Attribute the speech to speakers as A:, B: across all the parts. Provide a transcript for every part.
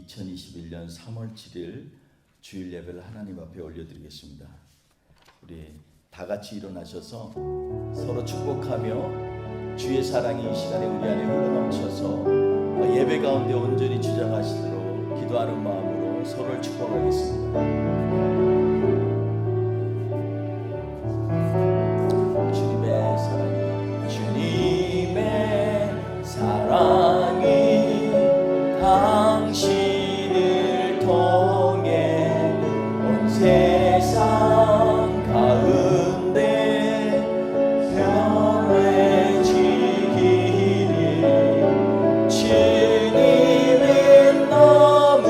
A: 2021년 3월 7일 주일 예배를 하나님 앞에 올려드리겠습니다. 우리 다 같이 일어나셔서 서로 축복하며 주의 사랑이 이 시간에 우리 안에 흘러넘쳐서 예배 가운데 온전히 주장하시도록 기도하는 마음으로 서로를 축복하겠습니다. 사랑이 당신을 통해 온 세상 가운데 변해지기를 주님은 너무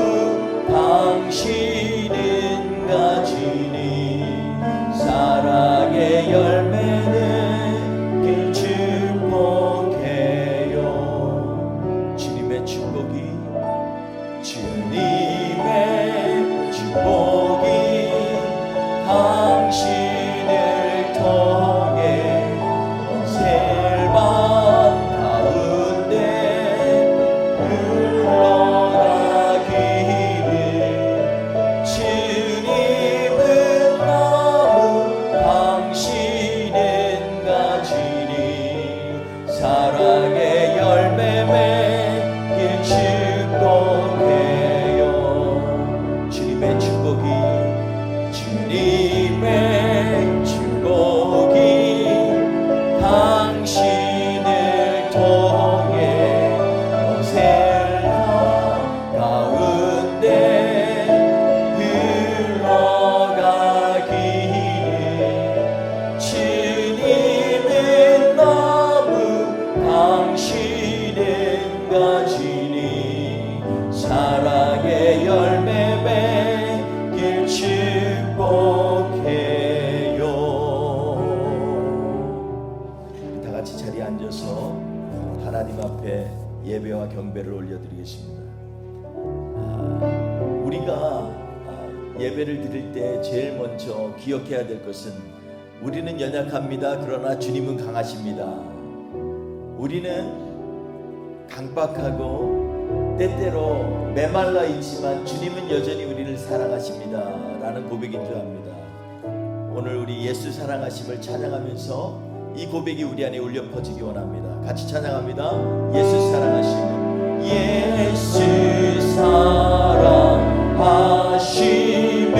A: 당신은 가지니 사랑의 열매는 길 축복해요. 주님의 축복이 당신을 통해 온 세상 가운데 흘러가기를 주님은 너무 당신은 가지니 사랑의 열매 맺길 축복해요. 주님의 축복이 당신을 통해 온 세상 가운데 흘러가기를 주님은 너무 당신은 가지니 사랑의 열매 맺길 축복해요. 다 같이 자리에 앉아서 하나님 앞에 예배와 경배를 올려드리겠습니다. 우리가 예배를 드릴 때 제일 먼저 기억해야 될 것은 우리는 연약합니다. 그러나 주님은 강하십니다. 우리는 강박하고 때때로 메말라 있지만 주님은 여전히 우리를 사랑하십니다 라는 고백인 줄 압니다. 오늘 우리 예수 사랑하심을 찬양하면서 이 고백이 우리 안에 울려 퍼지기 원합니다. 같이 찬양합니다. 예수 사랑하심, 예수 사랑하심은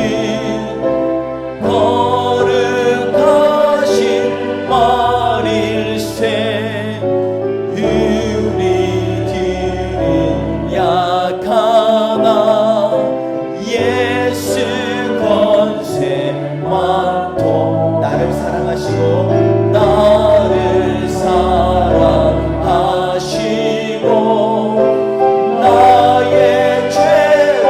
A: 거룩하신 말일세 우리들은 약하나 예수 권세 많도 나를 사랑하시고 나의 죄를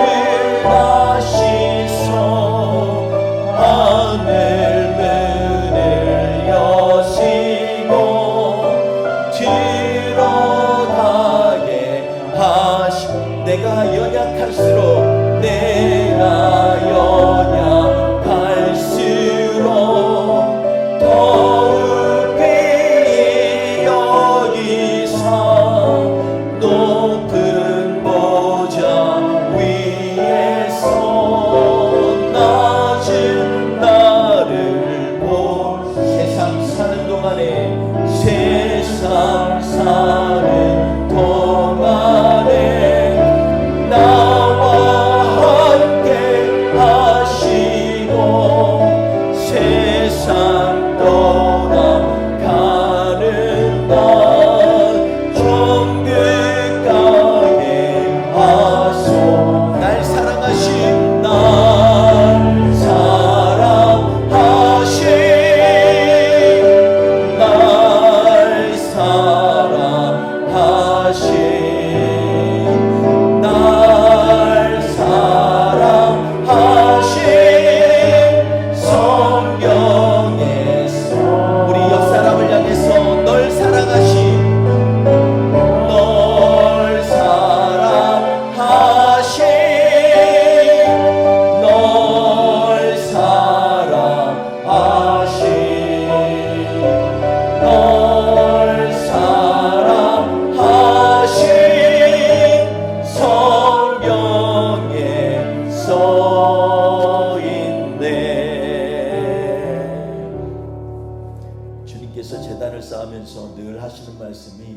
A: 하나님께서 늘 하시는 말씀이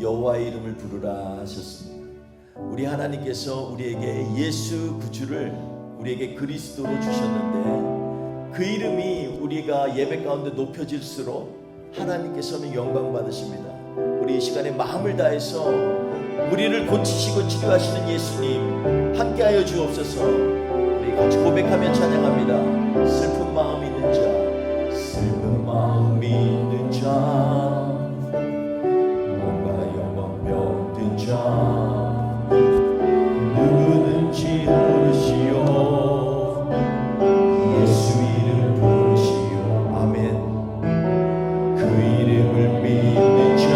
A: 여호와의 이름을 부르라 하셨습니다. 우리 하나님께서 우리에게 예수 구주를 우리에게 그리스도로 주셨는데 그 이름이 우리가 예배 가운데 높여질수록 하나님께서는 영광 받으십니다. 우리 이 시간에 마음을 다해서 우리를 고치시고 치료하시는 예수님 함께하여 주옵소서. 우리 같이 고백하며 찬양합니다. 슬픈 마음 있는 자, 슬픈 마음 있는 자, 뭔가 영광 병든 자, 누구든지 부르시오. 예수 이름 부르시오. 아멘. 그 이름을 믿는 자,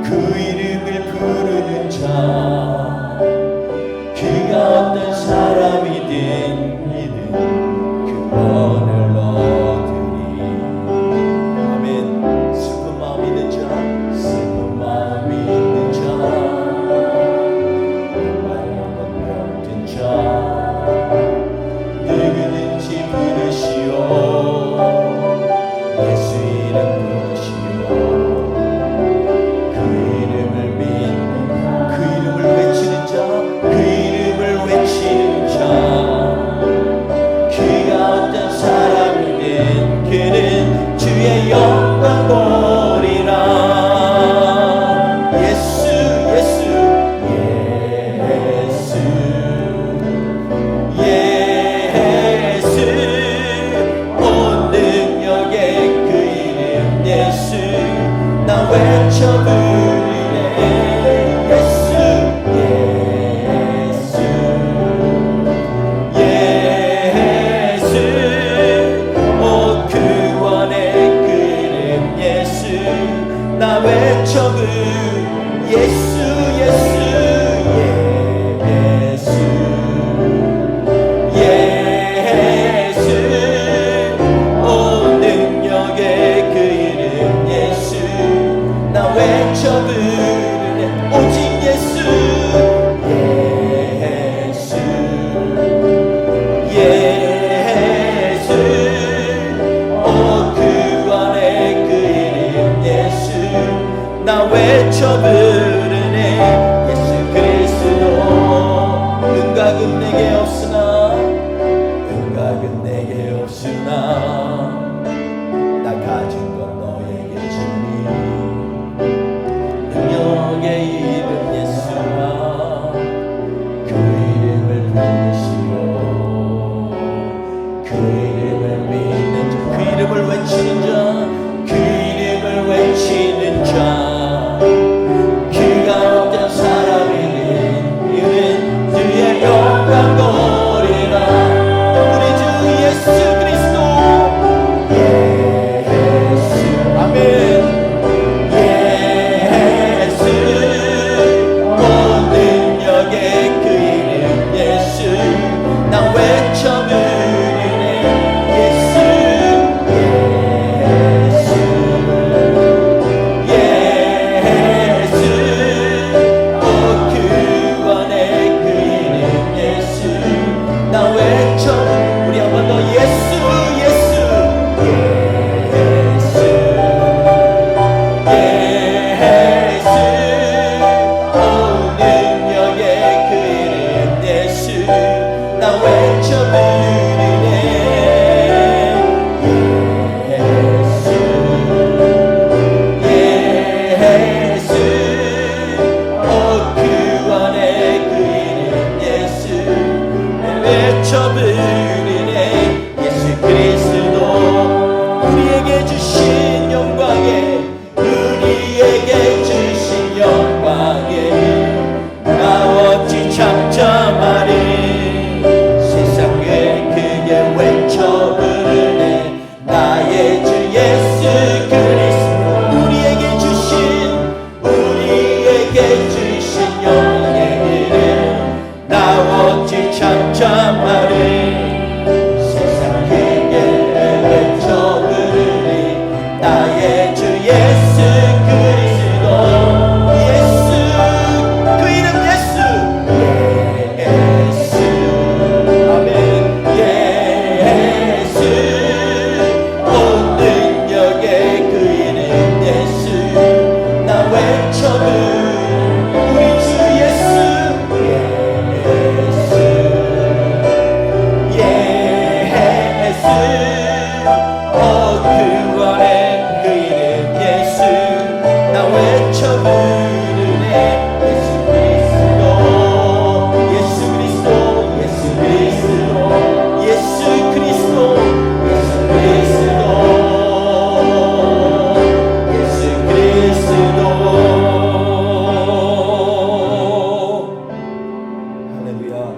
A: 그 이름을 부르는 자, 그가 어떤 사람이든 구원을 얻으리. 아멘. 슬픈 마음 있는 자, 슬픈 마음 있는 자, 영원 병든 자, 누구든지 부르시오. 예수 이름 부르시오. 그 이름을 믿는, 그 이름을 외치는 자, 그 이름을 외치는 자, 그가 어떤 사람이든 그는 주의 영광 보리라. 예수 예수 예수 예수, 온 능력의 그 이름 예수, 나 외쳐 부르네. 예수 예수 오 구원의 그 이름 예수, 나 외쳐 부르네. 예수 예수 예수 온 능력의 그 이름 예수, 나 외쳐 부르네. 오직 예수 예수 오 구원의 그 이름 예수, 나 외쳐 부르네. 예수 그리스도 은각은 내게 없으나, 은각은 내게 없으나 나 가진 건 너에게 주니. 능력의 이름 예수라, 그 이름을 부르시오. 그 이름을 믿는 자, 그 이름을 외치는 자, 그 이름을 외치는 자, 그가 어떤 사람이든 이는 주의 영광 보리라. 우리 주 예수 그리스도 예수. 아멘. 예수 온 능력의 그 이름 예수, 나 외쳐 부르네. 예수 예수 오 구원의 그 이름 예수, 나 외쳐. 우리 한 번 더 예수 예수 예수 오 능력의 그 이름 예수, 나 외쳐 부르네. 예수 예수 오 구원의 그 이름 예수, 외쳐 부르네. 예수 그리스도 우리에게 주신 영광에, 우리에게 주신 영광에 나 어찌 잠잠하리. 세상에 크게 외쳐 부르네. 나의 주 예수 그리스도 우리에게 주신 영광의 이름, 나 어찌 잠잠하리. 세상 크게 외쳐 부르리. 나의 주 예수 그리스도. 예수 그 이름 예수 예수. 아멘. 예수 온 능력의 그 이름 할렐루야.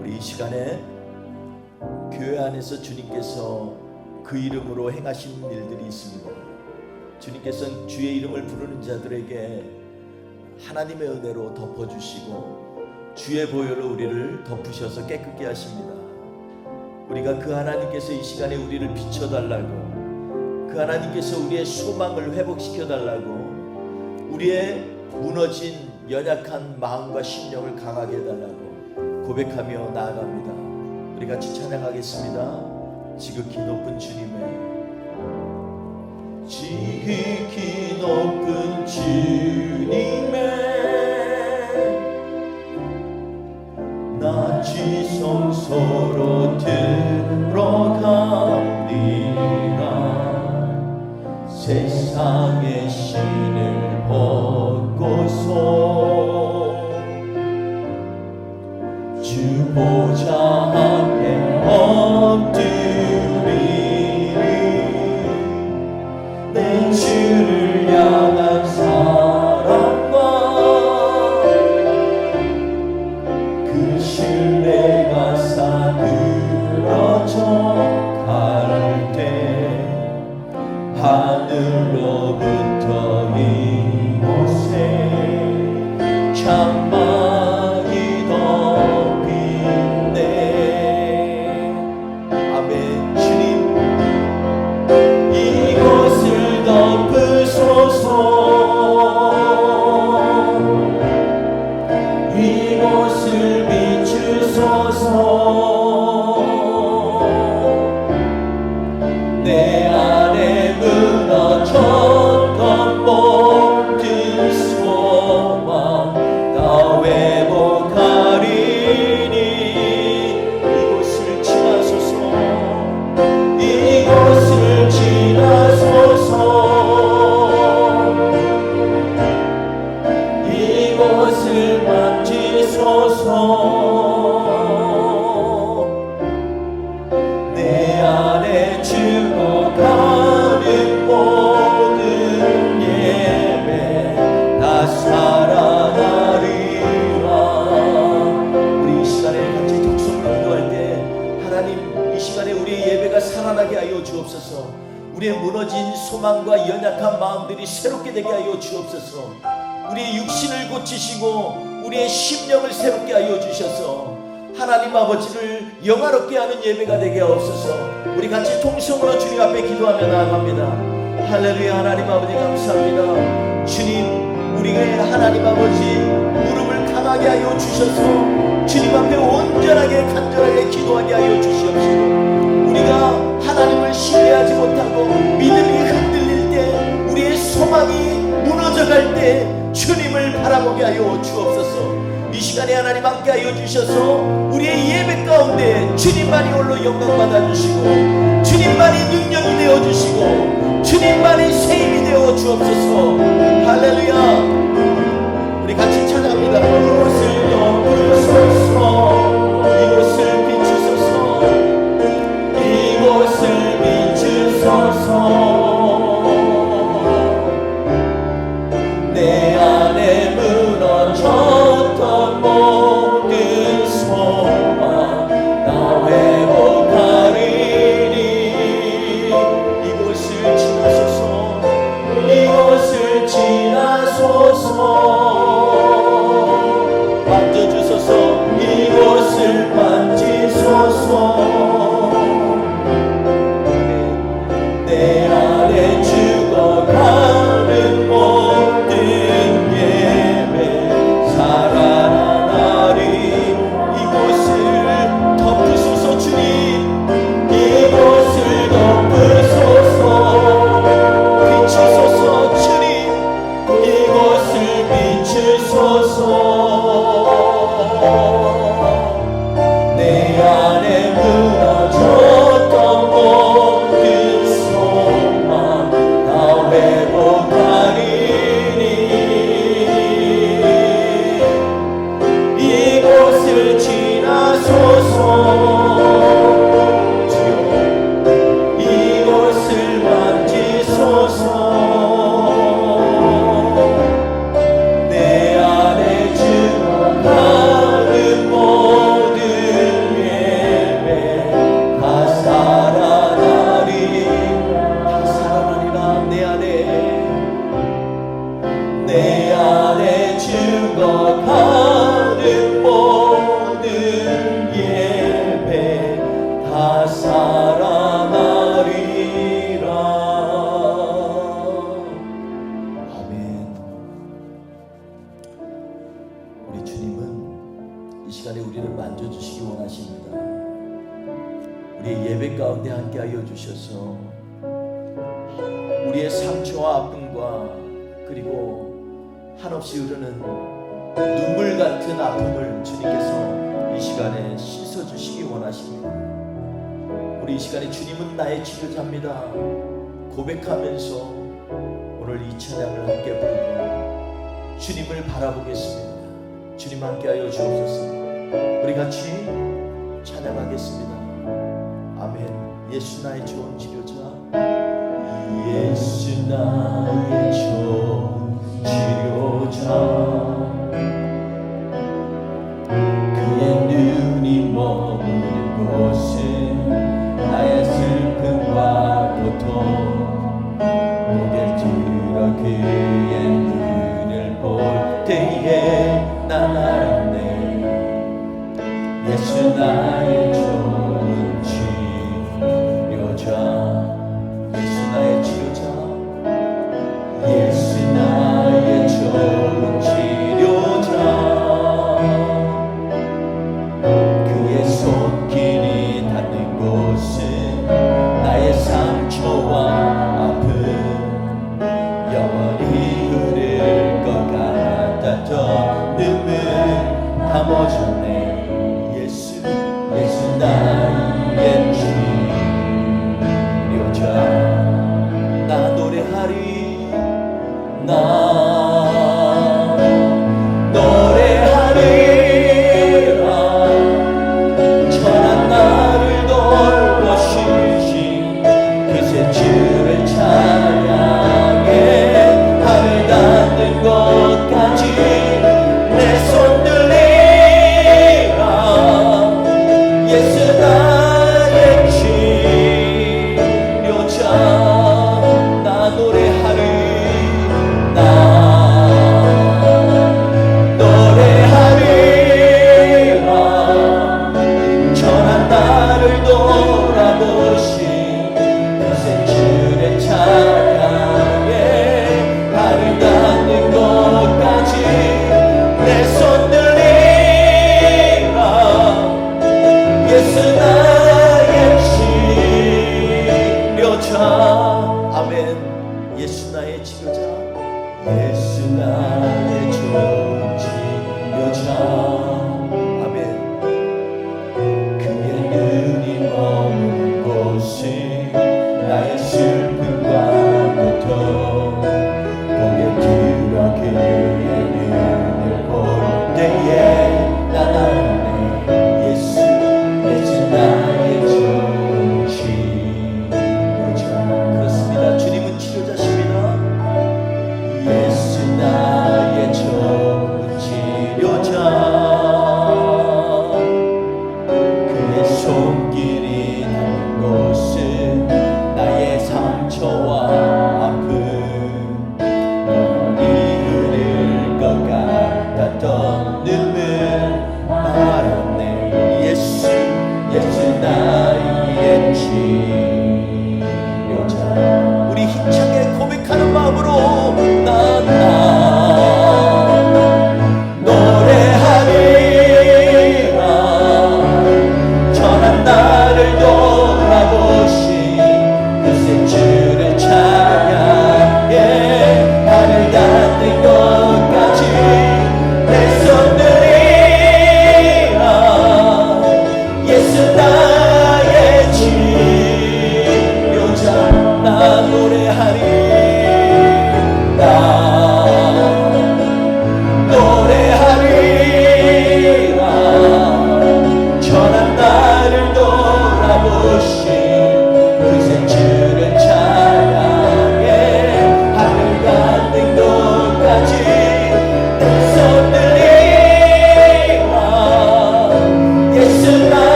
A: 우리 이 시간에 교회 안에서 주님께서 그 이름으로 행하신 일들이 있습니다. 주님께서는 주의 이름을 부르는 자들에게 하나님의 은혜로 덮어주시고 주의 보혈로 우리를 덮으셔서 깨끗게 하십니다. 우리가 그 하나님께서 이 시간에 우리를 비춰달라고, 그 하나님께서 우리의 소망을 회복시켜달라고, 우리의 무너진 연약한 마음과 심령을 강하게 해달라고 고백하며 나아갑니다. 우리 같이 찬양하겠습니다. 지극히 높은 주님의, 지극히 높은 주님의 낮이 성소로 들어갑니다. 세상의 신을 벗고서 주 보좌 앞에 엎드리리. 내 주를 향한 사랑과 그 신뢰가 사그러져 갈 때 하늘로부터 이곳에 장막이 덮이네. 아멘. 주님, 이곳을 덮으소서. 이곳을 비추소서. 내 안에 무너졌던 모든 소망 다 회복하리니. 이곳을 지나소서. 이곳을 지나소서. 이곳을 만지소서. 내 안에 죽어가는 모든 예배 다 살아나리라. 우리 이 시간에 같이 독성으로 기도할 때 하나님, 이 시간에 우리의 예배가 살아나게 하여 주옵소서. 우리의 무너진 소망과 연약한 마음들이 새롭게 되게 하여 주옵소서. 우리의 육신을 고치시고 우리의 심령을 새롭게 하여 주셔서 하나님 아버지를 영화롭게 하는 예배가 되게 하옵소서. 우리 같이 통성으로 주님 앞에 기도하며 나아갑니다. 할렐루야. 하나님 아버지 감사합니다. 주님, 우리의 하나님 아버지 무릎을 강하게 하여 주셔서 주님 앞에 온전하게 간절하게 기도하게 하여 주시옵시고, 우리가 하나님을 신뢰하지 못하고 믿음이 흔들릴 때, 우리의 소망이 무너져갈 때 주님을 바라보게 하여 주옵소서. 이 시간에 하나님 함께 하여 주셔서 우리의 예배 가운데 주님만이 홀로 영광 받아주시고, 주님만이 능력이 되어주시고, 주님만이 세임이 되어 주옵소서. 할렐루야. 우리 같이 찬양합니다. 이곳을 덮으소서. 이곳을 비추소서. 이곳을 비추소서. 내 안에 무너졌던 모든 소망 다 회복하리니. 이곳을 지나소서. 이곳을 지나소서. 만져주소서. 이곳을 만지소서. 내 안에 죽어가는 모든 예배 살아나리. 이곳을 덮으소서. 주님, 이곳을 덮으소서. 비추소서. 주님, 이곳을 비추소서. 내 안에 무너졌던 모든 소망 다 회복하리니. 이곳을 지나소서. 주여, 이곳을 만지소서. 내 안에 주가 이 시간에 우리를 만져주시기 원하십니다. 우리의 예배 가운데 함께하여 주셔서 우리의 상처와 아픔과 그리고 한없이 흐르는 눈물 같은 아픔을 주님께서 이 시간에 씻어주시기 원하십니다. 우리 이 시간에 주님은 나의 치료자입니다 고백하면서 오늘 이 찬양을 함께 부르고 주님을 바라보겠습니다. 주님 함께하여 주옵소서. 우리 같이 찬양하겠습니다. 아멘. 예수 나의 좋은 치료자, 예수 나의 좋은 치료자, 그의 눈이 머무는 곳은 나의 슬픔과 고통, 고개를 들어 그의 눈을 볼 때에 난 알았네. 예수 나의 좋은 치료자, 예수 나의 치료자, 예수 나의 좋은 치료자, 그의 손길이 닿는 곳은 나의 상처와 아픔 영원히 흐를 것 같았던 눈물 다 멎었네. 예수 나의 치료자, 나 노래하리, 나 노래하리라. 천한 나를 돌보시신 그새 주를 찬양해. 하늘 닿는 곳까지 내 손 들리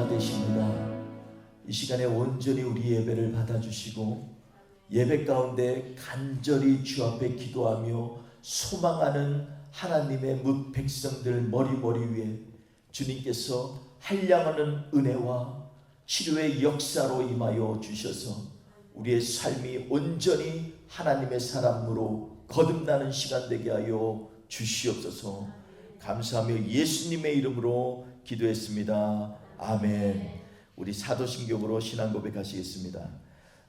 A: 시가 되십니다. 이 시간에 온전히 우리 예배를 받아주시고 예배 가운데 간절히 주 앞에 기도하며 소망하는 하나님의 뭇 백성들 머리 위에 주님께서 한량하는 은혜와 치료의 역사로 임하여 주셔서 우리의 삶이 온전히 하나님의 사람으로 거듭나는 시간 되게 하여 주시옵소서. 감사하며 예수님의 이름으로 기도했습니다. 아멘. 우리 사도신경으로 신앙 고백하시겠습니다.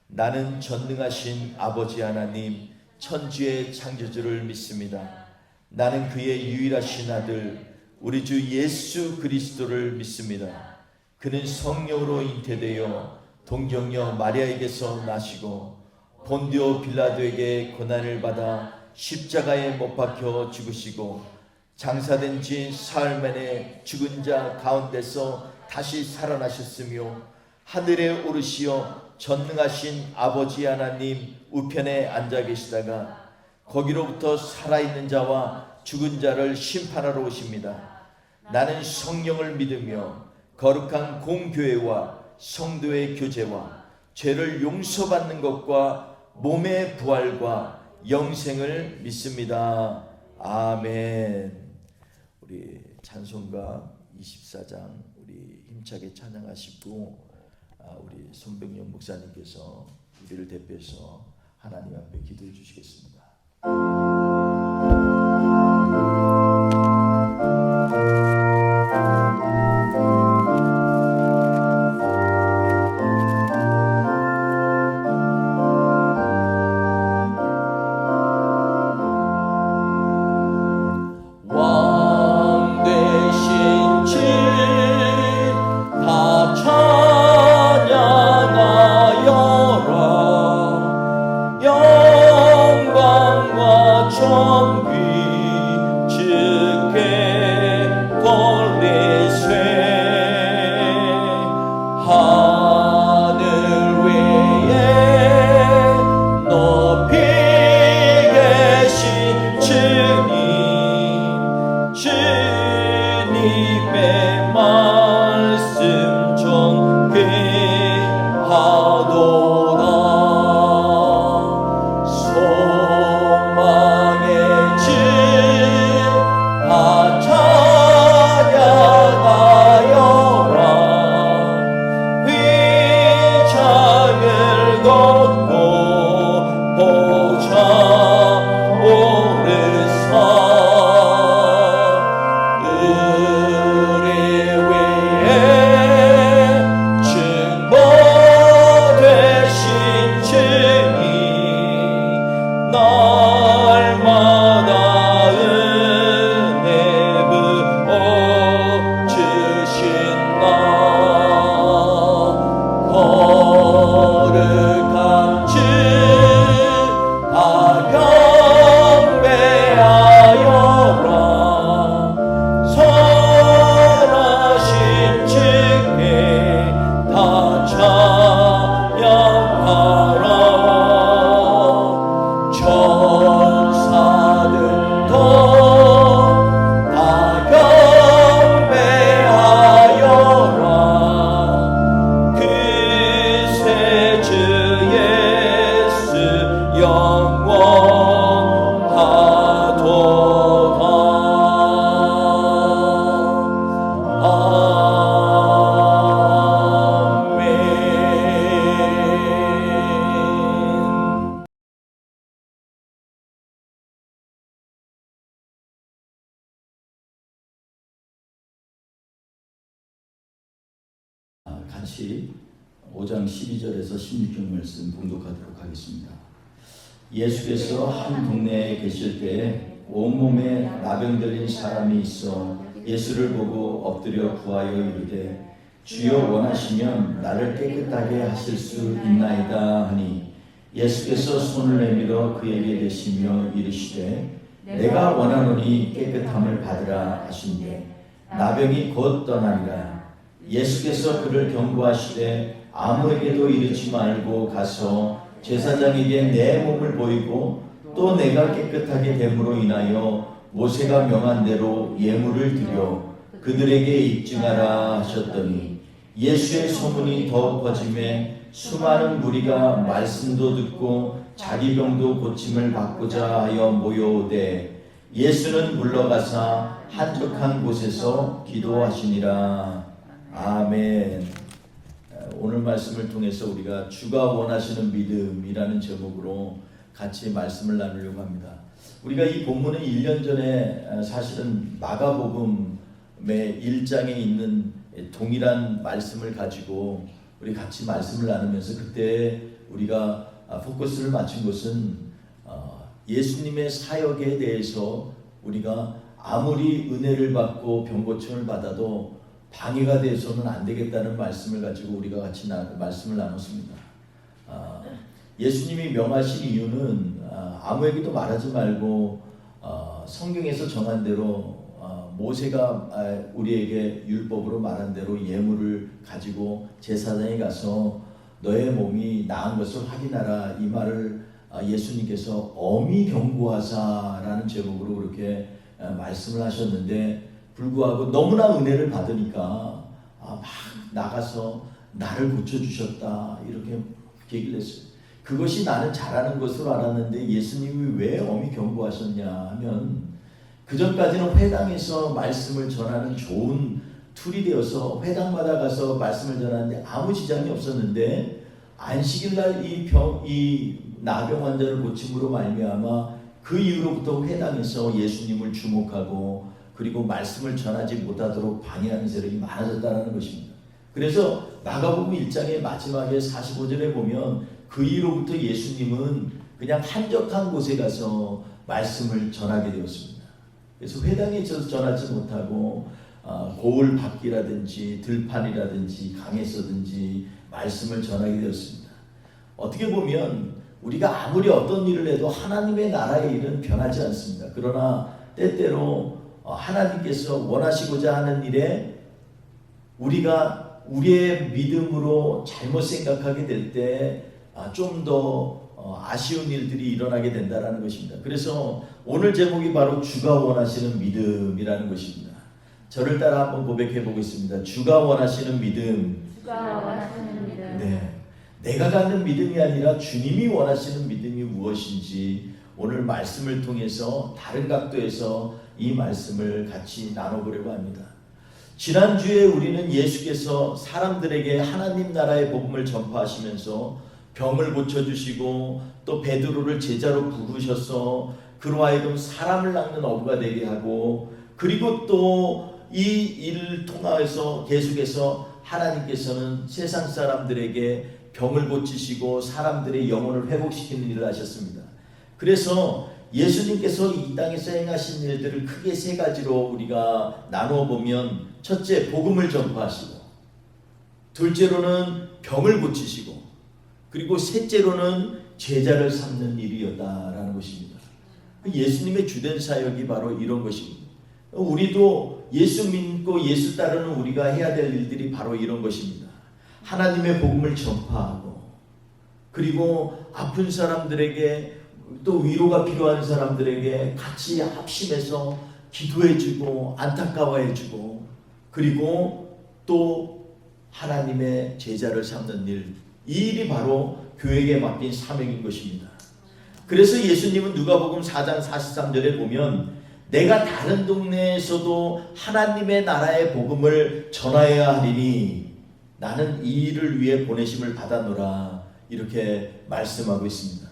A: 나는 전능하신 아버지 하나님 천지의 창조주를 믿습니다. 나는 그의 유일하신 아들 우리 주 예수 그리스도를 믿습니다. 그는 성령으로 잉태되어 동정녀 마리아에게서 나시고 본디오 빌라도에게 고난을 받아 십자가에 못 박혀 죽으시고 장사된 지 사흘 만에 죽은 자 가운데서 다시 살아나셨으며 하늘에 오르시어 전능하신 아버지 하나님 우편에 앉아 계시다가 거기로부터 살아있는 자와 죽은 자를 심판하러 오십니다. 나는 성령을 믿으며 거룩한 공교회와 성도의 교제와 죄를 용서받는 것과 몸의 부활과 영생을 믿습니다. 아멘. 우리 찬송가 24장 우리 힘차게 찬양하시고 우리 손병영 목사님께서 우리를 대표해서 하나님 앞에 기도해 주시겠습니다. 같이 5장 12절에서 16절 말씀 봉독하도록 하겠습니다. 예수께서 한 동네에 계실 때 온몸에 나병 들린 사람이 있어 예수를 보고 엎드려 구하여 이르되 주여 원하시면 나를 깨끗하게 하실 수 있나이다 하니 예수께서 손을 내밀어 그에게 대시며 이르시되 내가 원하노니 깨끗함을 받으라 하신대 나병이 곧 떠나니라. 예수께서 그를 경고하시되 아무에게도 이르지 말고 가서 제사장에게 내 몸을 보이고 또 내가 깨끗하게 됨으로 인하여 모세가 명한 대로 예물을 드려 그들에게 입증하라 하셨더니 예수의 소문이 더욱 퍼지매 수많은 무리가 말씀도 듣고 자기 병도 고침을 받고자 하여 모여오되 예수는 물러가사 한적한 곳에서 기도하시니라. 아멘. 오늘 말씀을 통해서 우리가 주가 원하시는 믿음이라는 제목으로 같이 말씀을 나누려고 합니다. 우리가 이 본문은 1년 전에 사실은 마가복음의 1장에 있는 동일한 말씀을 가지고 우리 같이 말씀을 나누면서 그때 우리가 포커스를 맞춘 것은 예수님의 사역에 대해서 우리가 아무리 은혜를 받고 병고침을 받아도 방해가 돼서는 안 되겠다는 말씀을 가지고 우리가 같이 말씀을 나눴습니다. 예수님이 명하신 이유는 아무에게도 말하지 말고 성경에서 정한 대로 모세가 우리에게 율법으로 말한 대로 예물을 가지고 제사장에 가서 너의 몸이 나은 것을 확인하라, 이 말을 예수님께서 엄히 경고하사라는 제목으로 그렇게 말씀을 하셨는데 불구하고 너무나 은혜를 받으니까 막 나가서 나를 고쳐주셨다 이렇게 얘기를 했어요. 그것이 나는 잘하는 것으로 알았는데 예수님이 왜 엄히 경고하셨냐 하면 그전까지는 회당에서 말씀을 전하는 좋은 툴이 되어서 회당마다 가서 말씀을 전하는데 아무 지장이 없었는데 안식일날 이 나병 환자를 고침으로 말미암아 그 이후로부터 회당에서 예수님을 주목하고 그리고 말씀을 전하지 못하도록 방해하는 세력이 많아졌다는 것입니다. 그래서 마가복음 1장의 마지막에 45절에 보면 그 이후로부터 예수님은 그냥 한적한 곳에 가서 말씀을 전하게 되었습니다. 그래서 회당에 있어서 전하지 못하고 고을 밖이라든지 들판이라든지 강에서든지 말씀을 전하게 되었습니다. 어떻게 보면 우리가 아무리 어떤 일을 해도 하나님의 나라의 일은 변하지 않습니다. 그러나 때때로 하나님께서 원하시고자 하는 일에 우리가 우리의 믿음으로 잘못 생각하게 될 때 좀 더 아쉬운 일들이 일어나게 된다는 것입니다. 그래서 오늘 제목이 바로 주가 원하시는 믿음이라는 것입니다. 저를 따라 한번 고백해 보겠습니다. 주가 원하시는 믿음.
B: 주가 원하시는 믿음.
A: 네, 내가 갖는 믿음이 아니라 주님이 원하시는 믿음이 무엇인지 오늘 말씀을 통해서 다른 각도에서 이 말씀을 같이 나눠보려고 합니다. 지난주에 우리는 예수께서 사람들에게 하나님 나라의 복음을 전파하시면서 병을 고쳐주시고 또 베드로를 제자로 부르셔서 그로 하여금 사람을 낚는 어부가 되게 하고 그리고 또 이 일을 통하여서 계속해서 하나님께서는 세상 사람들에게 병을 고치시고 사람들의 영혼을 회복시키는 일을 하셨습니다. 그래서 예수님께서 이 땅에서 행하신 일들을 크게 세 가지로 우리가 나누어 보면 첫째, 복음을 전파하시고 둘째로는 병을 고치시고 그리고 셋째로는 제자를 삼는 일이었다라는 것입니다. 예수님의 주된 사역이 바로 이런 것입니다. 우리도 예수 믿고 예수 따르는 우리가 해야 될 일들이 바로 이런 것입니다. 하나님의 복음을 전파하고 그리고 아픈 사람들에게 또 위로가 필요한 사람들에게 같이 합심해서 기도해주고 안타까워해주고 그리고 또 하나님의 제자를 삼는 일, 이 일이 바로 교회에 맡긴 사명인 것입니다. 그래서 예수님은 누가복음 4장 43절에 보면 내가 다른 동네에서도 하나님의 나라의 복음을 전하여야 하리니 나는 이 일을 위해 보내심을 받아노라 이렇게 말씀하고 있습니다.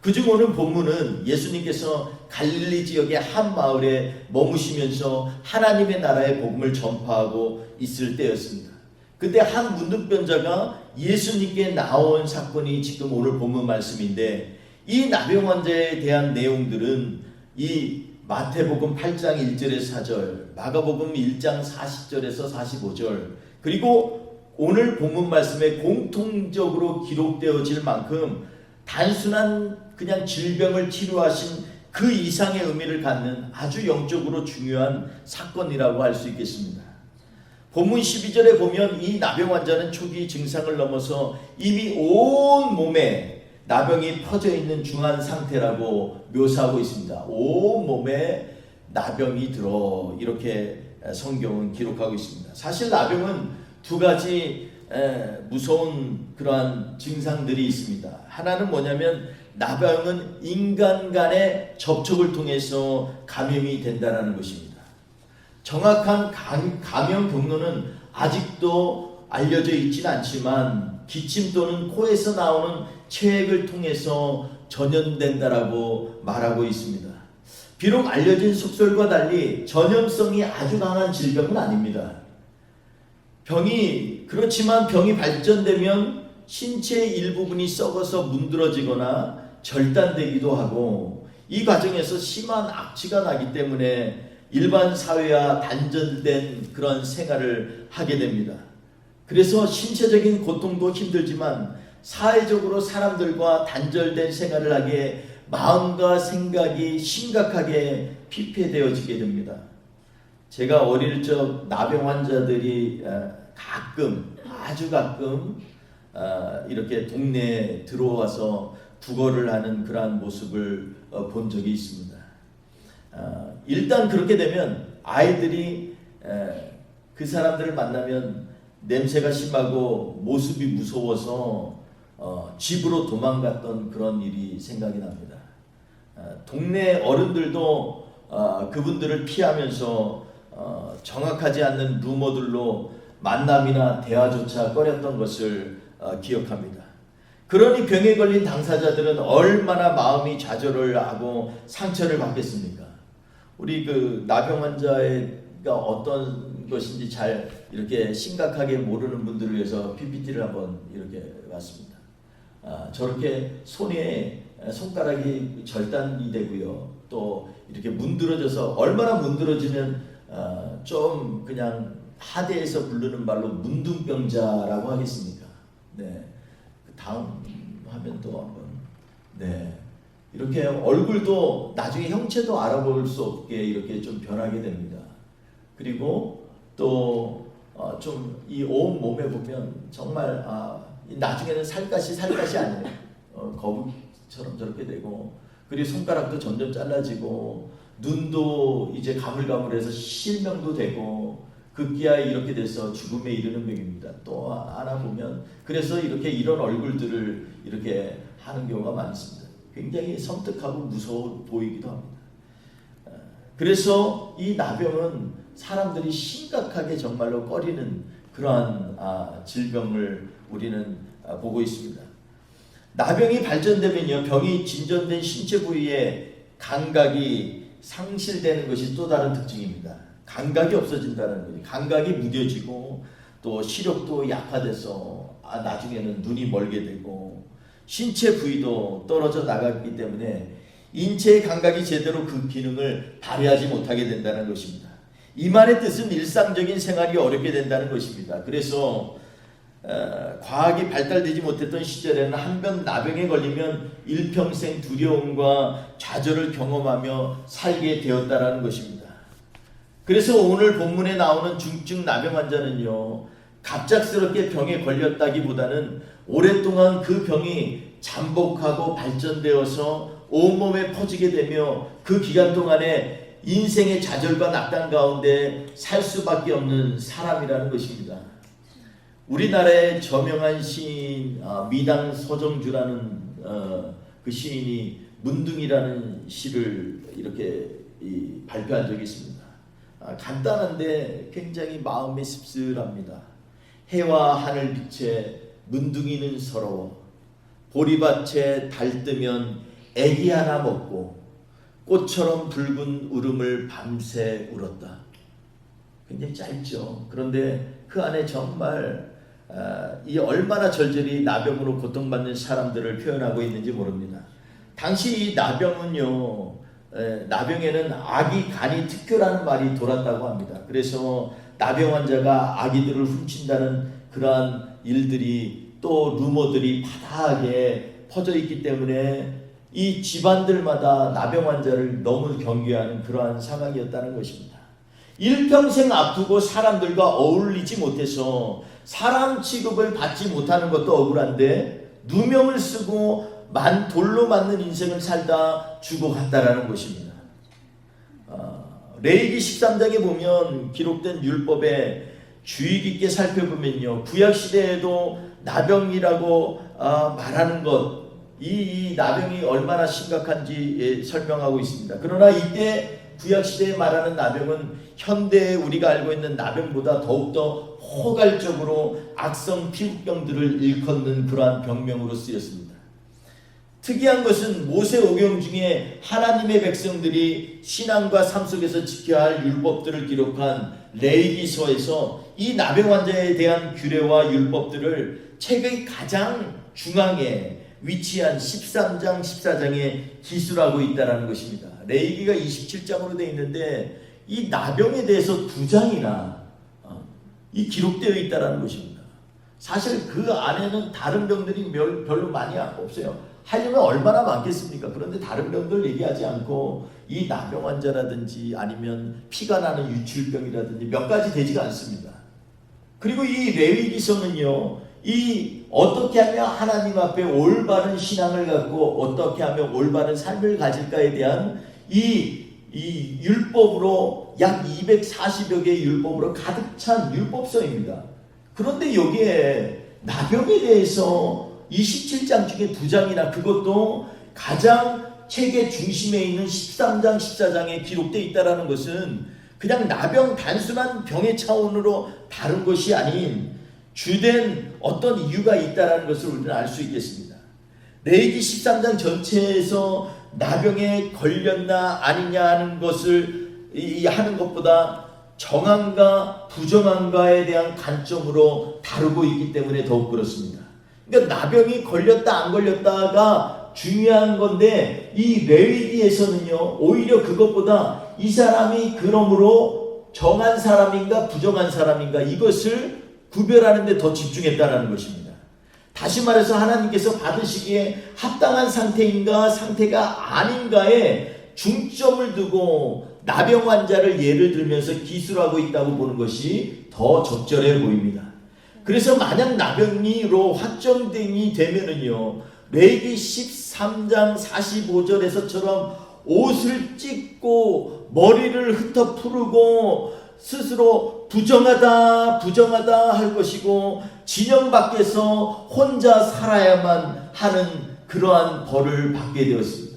A: 그중 오늘 본문은 예수님께서 갈릴리 지역의 한 마을에 머무시면서 하나님의 나라의 복음을 전파하고 있을 때였습니다. 그때 한 문둥병자가 예수님께 나온 사건이 지금 오늘 본문 말씀인데 이 나병 환자에 대한 내용들은 이 마태복음 8장 1절에서 4절, 마가복음 1장 40절에서 45절 그리고 오늘 본문 말씀에 공통적으로 기록되어질 만큼 단순한 그냥 질병을 치료하신 그 이상의 의미를 갖는 아주 영적으로 중요한 사건이라고 할 수 있겠습니다. 본문 12절에 보면 이 나병 환자는 초기 증상을 넘어서 이미 온 몸에 나병이 퍼져 있는 중한 상태라고 묘사하고 있습니다. 온 몸에 나병이 들어 이렇게 성경은 기록하고 있습니다. 사실 나병은 두 가지 무서운 그러한 증상들이 있습니다. 하나는 뭐냐면 나병은 인간 간의 접촉을 통해서 감염이 된다는 것입니다. 정확한 감염 경로는 아직도 알려져 있지는 않지만 기침 또는 코에서 나오는 체액을 통해서 전염된다라고 말하고 있습니다. 비록 알려진 속설과 달리 전염성이 아주 강한 질병은 아닙니다. 그렇지만 병이 발전되면 신체의 일부분이 썩어서 문드러지거나 절단되기도 하고 이 과정에서 심한 악취가 나기 때문에 일반 사회와 단절된 그런 생활을 하게 됩니다. 그래서 신체적인 고통도 힘들지만 사회적으로 사람들과 단절된 생활을 하기에 마음과 생각이 심각하게 피폐되어지게 됩니다. 제가 어릴 적 나병 환자들이 아주 가끔 이렇게 동네에 들어와서 구걸을 하는 그러한 모습을 본 적이 있습니다. 일단 그렇게 되면 아이들이 그 사람들을 만나면 냄새가 심하고 모습이 무서워서 집으로 도망갔던 그런 일이 생각이 납니다. 동네 어른들도 그분들을 피하면서 정확하지 않는 루머들로 만남이나 대화조차 꺼렸던 것을 기억합니다. 그러니 병에 걸린 당사자들은 얼마나 마음이 좌절을 하고 상처를 받겠습니까? 우리 그 나병 환자가 어떤 것인지 잘 이렇게 심각하게 모르는 분들을 위해서 PPT를 한번 이렇게 봤습니다. 저렇게 손가락이 절단이 되고요. 또 이렇게 문드러져서 얼마나 문드러지면 좀 그냥 하대에서 부르는 말로 문둥병자라고 하겠습니까? 네. 다음 화면도 한번. 네. 이렇게 얼굴도 나중에 형체도 알아볼 수 없게 이렇게 좀 변하게 됩니다. 그리고 또 좀 이 온 몸에 보면 정말 나중에는 살갗이 아니에요. 거북처럼 저렇게 되고 그리고 손가락도 점점 잘라지고 눈도 이제 가물가물해서 실명도 되고 급기야 이렇게 돼서 죽음에 이르는 병입니다. 또 하나 보면 그래서 이런 얼굴들을 이렇게 하는 경우가 많습니다. 굉장히 섬뜩하고 무서워 보이기도 합니다. 그래서 이 나병은 사람들이 심각하게 정말로 꺼리는 그러한 질병을 우리는 보고 있습니다. 나병이 발전되면요, 병이 진전된 신체 부위에 감각이 상실되는 것이 또 다른 특징입니다. 감각이 없어진다는 거죠. 감각이 무뎌지고 또 시력도 약화돼서 나중에는 눈이 멀게 되고 신체 부위도 떨어져 나가기 때문에 인체의 감각이 제대로 그 기능을 발휘하지 못하게 된다는 것입니다. 이 말의 뜻은 일상적인 생활이 어렵게 된다는 것입니다. 그래서 과학이 발달되지 못했던 시절에는 한 번 나병에 걸리면 일평생 두려움과 좌절을 경험하며 살게 되었다라는 것입니다. 그래서 오늘 본문에 나오는 중증 나병 환자는요, 갑작스럽게 병에 걸렸다기보다는 오랫동안 그 병이 잠복하고 발전되어서 온몸에 퍼지게 되며 그 기간 동안에 인생의 좌절과 낙담 가운데 살 수밖에 없는 사람이라는 것입니다. 우리나라의 저명한 시인 미당 서정주라는 그 시인이 문둥이라는 시를 이렇게 발표한 적이 있습니다. 간단한데 굉장히 마음이 씁쓸합니다. 해와 하늘 빛에 문둥이는 서러워 보리밭에 달 뜨면 애기 하나 먹고 꽃처럼 붉은 울음을 밤새 울었다. 굉장히 짧죠. 그런데 그 안에 정말 이 얼마나 절절히 나병으로 고통받는 사람들을 표현하고 있는지 모릅니다. 당시 이 나병은요, 나병에는 아기 간이 특효라는 말이 돌았다고 합니다. 그래서 나병 환자가 아기들을 훔친다는 그러한 일들이 또 루머들이 바다하게 퍼져 있기 때문에 이 집안들마다 나병 환자를 너무 경계하는 그러한 상황이었다는 것입니다. 일평생 아프고 사람들과 어울리지 못해서 사람 취급을 받지 못하는 것도 억울한데 누명을 쓰고 돌로 맞는 인생을 살다 죽어갔다라는 것입니다. 레위기 13장에 보면 기록된 율법에 주의 깊게 살펴보면요, 구약 시대에도 나병이라고 말하는 것, 이 나병이 얼마나 심각한지 설명하고 있습니다. 그러나 이때 구약 시대에 말하는 나병은 현대에 우리가 알고 있는 나병보다 더욱더 포괄적으로 악성 피부병들을 일컫는 그러한 병명으로 쓰였습니다. 특이한 것은 모세오경 중에 하나님의 백성들이 신앙과 삶 속에서 지켜야 할 율법들을 기록한 레위기서에서 이 나병 환자에 대한 규례와 율법들을 책의 가장 중앙에 위치한 13장, 14장에 기술하고 있다는 것입니다. 레위기가 27장으로 되어 있는데 이 나병에 대해서 2장이나 이 기록되어 있다는 것입니다. 사실 그 안에는 다른 병들이 별로 많이 없어요. 하려면 얼마나 많겠습니까? 그런데 다른 병들 얘기하지 않고 이 나병 환자라든지 아니면 피가 나는 유출병이라든지 몇 가지 되지가 않습니다. 그리고 이 레위기서는요, 이 어떻게 하면 하나님 앞에 올바른 신앙을 갖고 어떻게 하면 올바른 삶을 가질까에 대한 이 율법으로 약 240여 개의 율법으로 가득 찬 율법서입니다. 그런데 여기에 나병에 대해서 27장 중에 2장이나 그것도 가장 책의 중심에 있는 13장, 14장에 기록되어 있다는 것은 그냥 나병 단순한 병의 차원으로 다른 것이 아닌 주된 어떤 이유가 있다는 것을 우리는 알 수 있겠습니다. 레위기 13장 전체에서 나병에 걸렸나 아니냐 하는 것을 하는 것보다 정한가 부정한가에 대한 관점으로 다루고 있기 때문에 더욱 그렇습니다. 그러니까 나병이 걸렸다 안 걸렸다가 중요한 건데 이 레위기에서는요, 오히려 그것보다 이 사람이 그러므로 정한 사람인가 부정한 사람인가 이것을 구별하는 데 더 집중했다는 것입니다. 다시 말해서 하나님께서 받으시기에 합당한 상태인가 상태가 아닌가에 중점을 두고 나병 환자를 예를 들면서 기술하고 있다고 보는 것이 더 적절해 보입니다. 그래서 만약 나병이로 확정이 되면은요, 레위기 13장 45절에서처럼 옷을 찢고 머리를 흩어 풀고 스스로 부정하다 할 것이고 진영 밖에서 혼자 살아야만 하는 그러한 벌을 받게 되었습니다.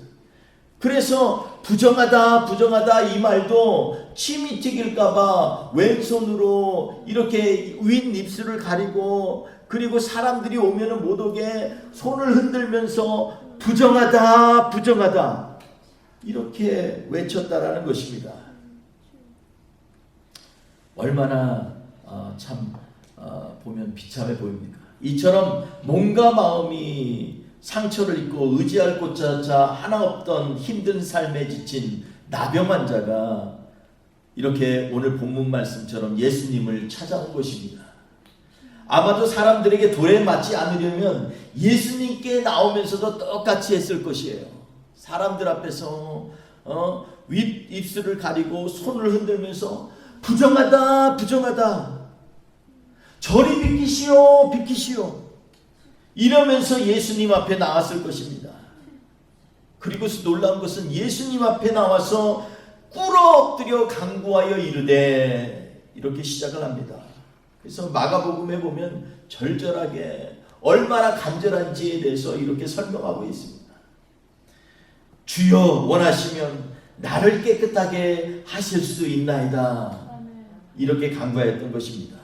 A: 그래서 부정하다 이 말도 침이 튀길까봐 왼손으로 이렇게 윗 입술을 가리고 그리고 사람들이 오면은 못 오게 손을 흔들면서 부정하다 이렇게 외쳤다라는 것입니다. 얼마나 보면 비참해 보입니까? 이처럼 몸과 마음이 상처를 입고 의지할 곳조차 하나 없던 힘든 삶에 지친 나병 환자가 이렇게 오늘 본문 말씀처럼 예수님을 찾아온 것입니다. 아마도 사람들에게 돌에 맞지 않으려면 예수님께 나오면서도 똑같이 했을 것이에요. 사람들 앞에서 윗 입술을 가리고 손을 흔들면서 부정하다 저리 비키시오 이러면서 예수님 앞에 나왔을 것입니다. 그리고 놀라운 것은 예수님 앞에 나와서 꿇어 엎드려 간구하여 이르되 이렇게 시작을 합니다. 그래서 마가복음에 보면 절절하게 얼마나 간절한지에 대해서 이렇게 설명하고 있습니다. 주여 원하시면 나를 깨끗하게 하실 수 있나이다. 이렇게 간구했던 것입니다.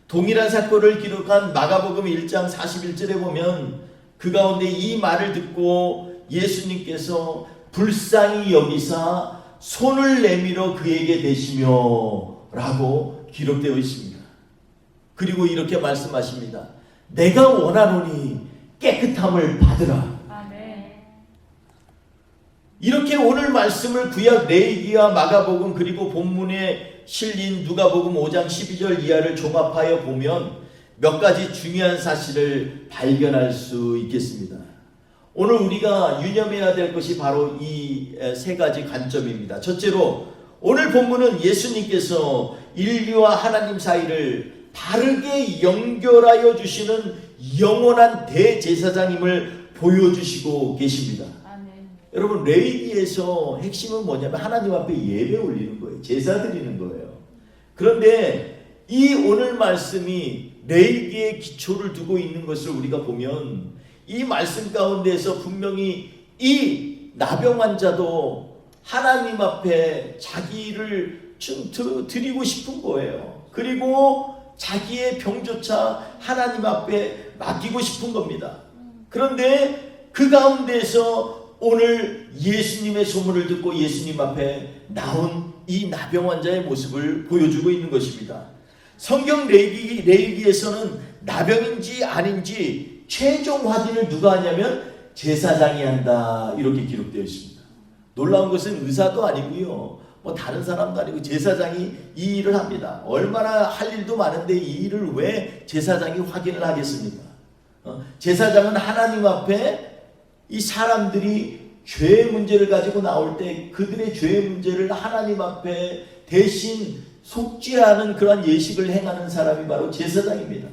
A: 동일한 사건을 기록한 마가복음 1장 41절에 보면 그 가운데 이 말을 듣고 예수님께서 불쌍히 여기사 손을 내밀어 그에게 대시며 라고 기록되어 있습니다. 그리고 이렇게 말씀하십니다. 내가 원하노니 깨끗함을 받으라. 이렇게 오늘 말씀을 구약 레위기와 마가복음 그리고 본문에 실린 누가복음 5장 12절 이하를 종합하여 보면 몇 가지 중요한 사실을 발견할 수 있겠습니다. 오늘 우리가 유념해야 될 것이 바로 이 세 가지 관점입니다. 첫째로 오늘 본문은 예수님께서 인류와 하나님 사이를 바르게 연결하여 주시는 영원한 대제사장임을 보여주시고 계십니다. 여러분 레위기에서 핵심은 뭐냐면 하나님 앞에 예배 올리는 거예요. 제사 드리는 거예요. 그런데 이 오늘 말씀이 레위기의 기초를 두고 있는 것을 우리가 보면 이 말씀 가운데서 분명히 이 나병 환자도 하나님 앞에 자기를 좀 드리고 싶은 거예요. 그리고 자기의 병조차 하나님 앞에 맡기고 싶은 겁니다. 그런데 그 가운데서 오늘 예수님의 소문을 듣고 예수님 앞에 나온 이 나병 환자의 모습을 보여주고 있는 것입니다. 성경 레위기에서는 나병인지 아닌지 최종 확인을 누가 하냐면 제사장이 한다 이렇게 기록되어 있습니다. 놀라운 것은 의사도 아니고요, 뭐 다른 사람도 아니고 제사장이 이 일을 합니다. 얼마나 할 일도 많은데 이 일을 왜 제사장이 확인을 하겠습니까? 제사장은 하나님 앞에 이 사람들이 죄의 문제를 가지고 나올 때 그들의 죄의 문제를 하나님 앞에 대신 속죄하는 그러한 예식을 행하는 사람이 바로 제사장입니다.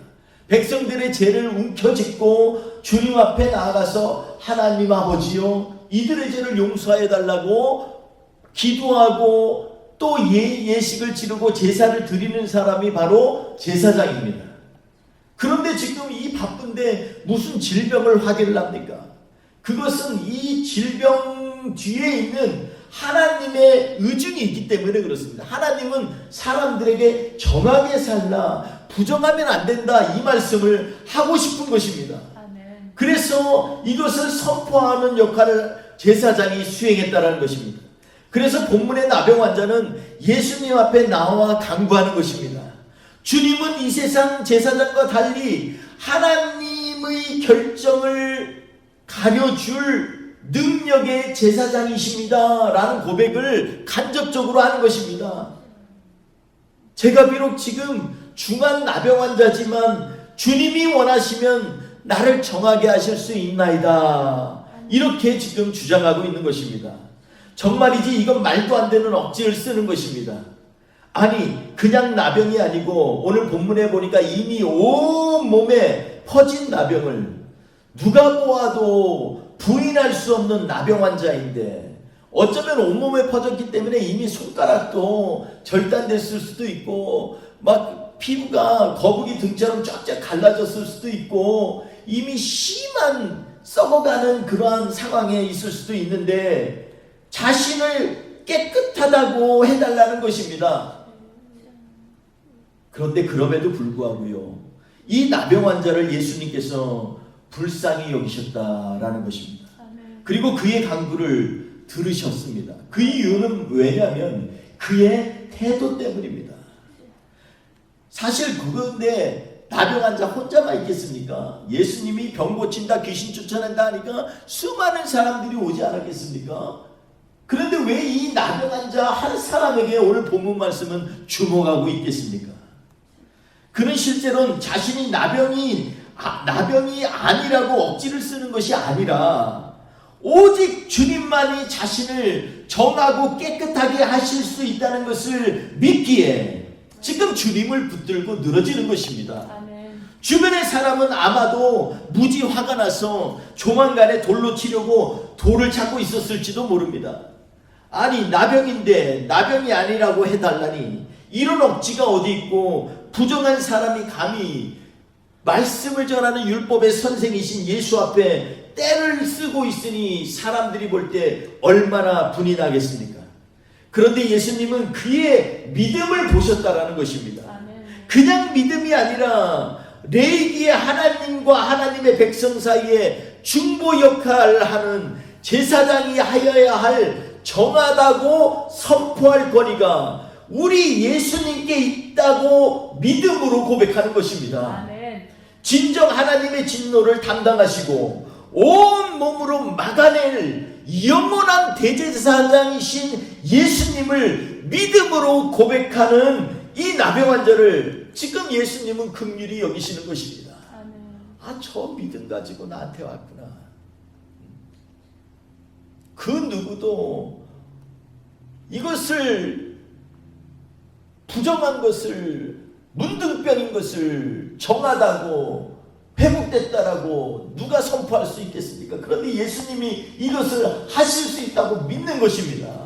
A: 백성들의 죄를 움켜쥐고 주님 앞에 나아가서 하나님 아버지요, 이들의 죄를 용서해 달라고 기도하고 또 예식을 치르고 제사를 드리는 사람이 바로 제사장입니다. 그런데 지금 이 바쁜데 무슨 질병을 확인을 합니까? 그것은 이 질병 뒤에 있는 하나님의 의중이 있기 때문에 그렇습니다. 하나님은 사람들에게 정하게 살라, 부정하면 안 된다, 이 말씀을 하고 싶은 것입니다. 그래서 이것을 선포하는 역할을 제사장이 수행했다는 것입니다. 그래서 본문의 나병 환자는 예수님 앞에 나와 간구하는 것입니다. 주님은 이 세상 제사장과 달리 하나님의 결정을 가려줄 능력의 제사장이십니다 라는 고백을 간접적으로 하는 것입니다. 제가 비록 지금 중한 나병 환자지만 주님이 원하시면 나를 정하게 하실 수 있나이다, 이렇게 지금 주장하고 있는 것입니다. 정말이지 이건 말도 안 되는 억지를 쓰는 것입니다. 아니, 그냥 나병이 아니고 오늘 본문에 보니까 이미 온 몸에 퍼진 나병을 누가 보아도 부인할 수 없는 나병 환자인데, 어쩌면 온몸에 퍼졌기 때문에 이미 손가락도 절단됐을 수도 있고 막 피부가 거북이 등처럼 쫙쫙 갈라졌을 수도 있고 이미 심한 썩어가는 그러한 상황에 있을 수도 있는데 자신을 깨끗하다고 해달라는 것입니다. 그런데 그럼에도 불구하고요, 이 나병 환자를 예수님께서 불쌍히 여기셨다라는 것입니다. 그리고 그의 간구를 들으셨습니다. 그 이유는 왜냐하면 그의 태도 때문입니다. 사실 그건데 나병 환자 혼자만 있겠습니까? 예수님이 병 고친다, 귀신 쫓아낸다 하니까 수많은 사람들이 오지 않았겠습니까? 그런데 왜 이 나병 환자 한 사람에게 오늘 본문 말씀은 주목하고 있겠습니까? 그는 실제로는 자신이 나병이 아니라고 억지를 쓰는 것이 아니라 오직 주님만이 자신을 정하고 깨끗하게 하실 수 있다는 것을 믿기에 지금 주님을 붙들고 늘어지는 것입니다. 주변의 사람은 아마도 무지 화가 나서 조만간에 돌로 치려고 돌을 찾고 있었을지도 모릅니다. 아니, 나병인데 나병이 아니라고 해달라니 이런 억지가 어디 있고, 부정한 사람이 감히 말씀을 전하는 율법의 선생이신 예수 앞에 때를 쓰고 있으니 사람들이 볼 때 얼마나 분이 나겠습니까? 그런데 예수님은 그의 믿음을 보셨다라는 것입니다. 그냥 믿음이 아니라 레위기의 하나님과 하나님의 백성 사이에 중보 역할을 하는 제사장이 하여야 할 정하다고 선포할 권위가 우리 예수님께 있다고 믿음으로 고백하는 것입니다. 진정 하나님의 진노를 담당하시고 온 몸으로 막아낼 영원한 대제사장이신 예수님을 믿음으로 고백하는 이 나병 환자를 지금 예수님은 긍휼히 여기시는 것입니다. 아, 저 믿음 가지고 나한테 왔구나. 그 누구도 이것을 부정한 것을, 문둥병인 것을 정하다고 회복됐다라고 누가 선포할 수 있겠습니까? 그런데 예수님이 이것을 하실 수 있다고 믿는 것입니다.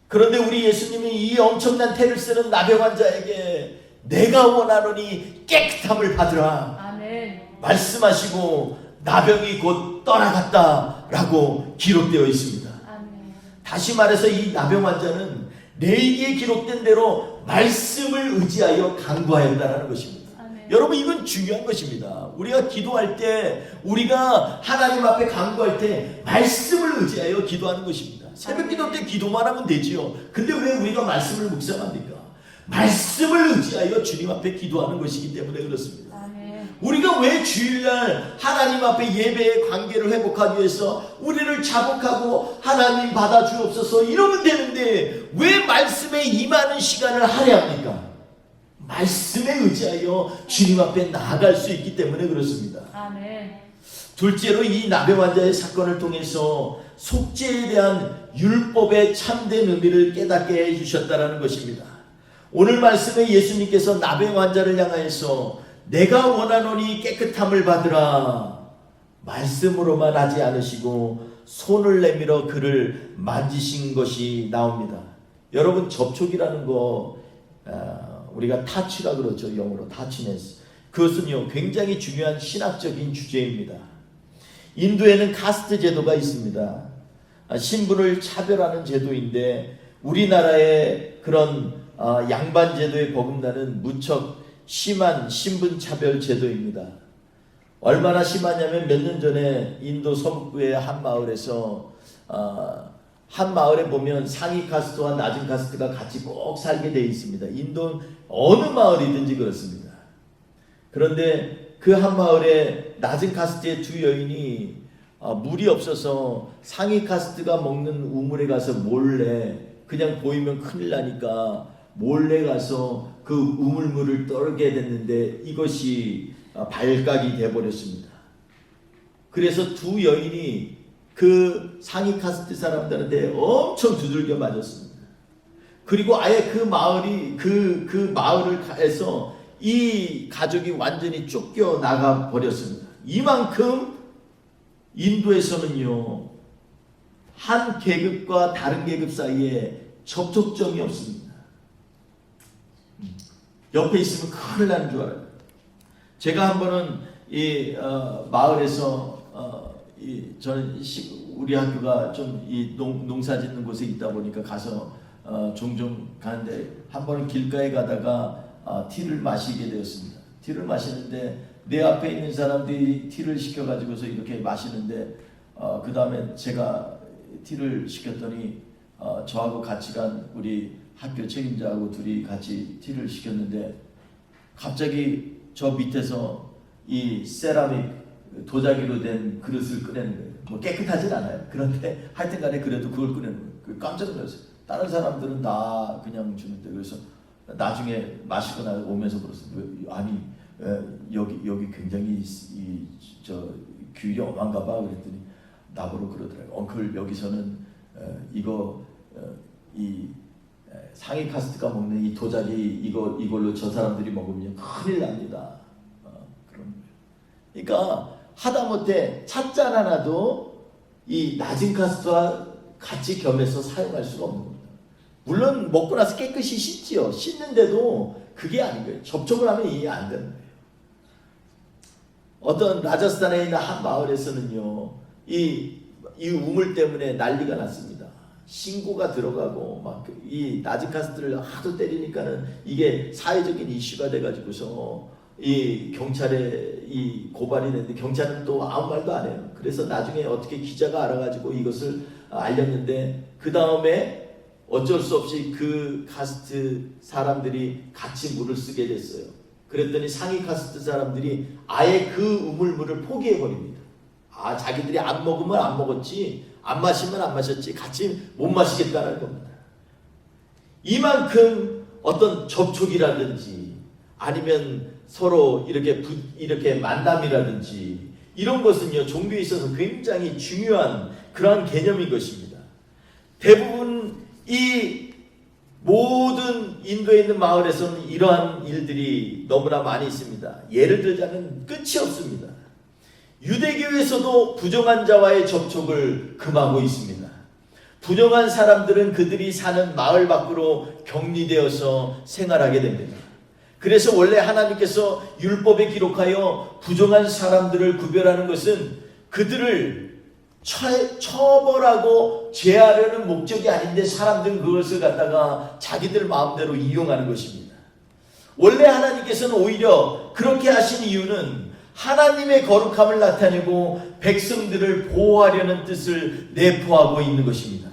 A: 그런데 우리 예수님이 이 엄청난 태를 쓰는 나병 환자에게 내가 원하노니 깨끗함을 받으라
B: 아멘.
A: 말씀하시고 나병이 곧 떠나갔다라고 기록되어 있습니다.
B: 아멘.
A: 다시 말해서 이 나병 환자는 레위기에 기록된 대로 말씀을 의지하여 간구하였다는 것입니다.
B: 아멘.
A: 여러분 이건 중요한 것입니다. 우리가 기도할 때 우리가 하나님 앞에 간구할 때 말씀을 의지하여 기도하는 것입니다. 새벽 기도 때 기도만 하면 되지요. 근데 왜 우리가 말씀을 묵상합니까? 말씀을 의지하여 주님 앞에 기도하는 것이기 때문에 그렇습니다.
B: 아멘.
A: 우리가 왜 주일날 하나님 앞에 예배의 관계를 회복하기 위해서 우리를 자복하고 하나님 받아주옵소서 이러면 되는데 왜 말씀에 임하는 시간을 할애합니까? 말씀에 의지하여 주님 앞에 나아갈 수 있기 때문에 그렇습니다.
B: 아멘.
A: 둘째로 이 나병 환자의 사건을 통해서 속죄에 대한 율법의 참된 의미를 깨닫게 해주셨다는 것입니다. 오늘 말씀에 예수님께서 나병 환자를 향하여서 내가 원하노니 깨끗함을 받으라 말씀으로만 하지 않으시고 손을 내밀어 그를 만지신 것이 나옵니다. 여러분 접촉이라는 거 우리가 타치라 그러죠. 영어로 타치네스. 그것은요 굉장히 중요한 신학적인 주제입니다. 인도에는 카스트 제도가 있습니다. 신분을 차별하는 제도인데 우리나라의 그런 양반 제도에 버금나는 무척 심한 신분 차별 제도입니다. 얼마나 심하냐면 몇 년 전에 인도 서북부의 한 마을에서 한 마을에 보면 상위 카스트와 낮은 카스트가 같이 꼭 살게 되어 있습니다. 인도 어느 마을이든지 그렇습니다. 그런데 그 한 마을에 낮은 카스트의 두 여인이 물이 없어서 상위 카스트가 먹는 우물에 가서 몰래 그냥 보이면 큰일 나니까 몰래 가서 그 우물물을 떨게 됐는데 이것이 발각이 되어버렸습니다. 그래서 두 여인이 그 상위 카스트 사람들한테 엄청 두들겨 맞았습니다. 그리고 아예 그 마을이 그 마을을 해서 이 가족이 완전히 쫓겨 나가 버렸습니다. 이만큼 인도에서는요 한 계급과 다른 계급 사이에 접촉점이 없습니다. 옆에 있으면 큰일 나는 줄 알아요. 제가 한 번은 이 마을에서 저는 우리 학교가 좀 이 농사 짓는 곳에 있다 보니까 가서 종종 가는데 한 번은 길가에 가다가 티를 마시게 되었습니다. 티를 마시는데 내 앞에 있는 사람들이 티를 시켜가지고서 이렇게 마시는데 그 다음에 제가 티를 시켰더니 저하고 같이 간 우리 학교 책임자하고 둘이 같이 티를 시켰는데 갑자기 저 밑에서 이 세라믹 도자기로 된 그릇을 꺼내는 거예요. 뭐 깨끗하진 않아요. 그런데 하여튼 간에 그래도 그걸 꺼내는 거예요. 깜짝 놀랐어요. 다른 사람들은 다 그냥 주는데 그래서 나중에 마시고 나 오면서 그랬어요. 아니 여기 굉장히 저 규율이 엄한가 봐 그랬더니 나보러 그러더라고요. 엉클 여기서는 이거 이 상위 카스트가 먹는 이 도자기 이걸로 저 사람들이 먹으면 큰일 납니다. 그런 거예요. 그러니까 하다못해 찻잔 하나도 이 낮은 카스트와 같이 겸해서 사용할 수가 없는 겁니다. 물론 먹고 나서 깨끗이 씻지요. 씻는데도 그게 아닌 거예요. 접촉을 하면 이해 안 되는 거예요. 어떤 라자스탄에 있는 한 마을에서는요, 이 우물 때문에 난리가 났습니다. 신고가 들어가고 막 이 낮은 카스트를 하도 때리니까는 이게 사회적인 이슈가 돼가지고서 이 경찰에 이 고발이 됐는데 경찰은 또 아무 말도 안 해요. 그래서 나중에 어떻게 기자가 알아가지고 이것을 알렸는데 그 다음에 어쩔 수 없이 그 카스트 사람들이 같이 물을 쓰게 됐어요. 그랬더니 상위 카스트 사람들이 아예 그 우물물을 포기해 버립니다. 자기들이 안 먹으면 안 먹었지, 안 마시면 안 마셨지, 같이 못 마시겠다는 겁니다. 이만큼 어떤 접촉이라든지 아니면 서로 이렇게 만남이라든지 이런 것은요 종교에 있어서 굉장히 중요한 그러한 개념인 것입니다. 대부분 이 모든 인도에 있는 마을에서는 이러한 일들이 너무나 많이 있습니다. 예를 들자면 끝이 없습니다. 유대교에서도 부정한 자와의 접촉을 금하고 있습니다. 부정한 사람들은 그들이 사는 마을 밖으로 격리되어서 생활하게 됩니다. 그래서 원래 하나님께서 율법에 기록하여 부정한 사람들을 구별하는 것은 그들을 처벌하고 제하려는 목적이 아닌데 사람들은 그것을 갖다가 자기들 마음대로 이용하는 것입니다. 원래 하나님께서는 오히려 그렇게 하신 이유는 하나님의 거룩함을 나타내고 백성들을 보호하려는 뜻을 내포하고 있는 것입니다.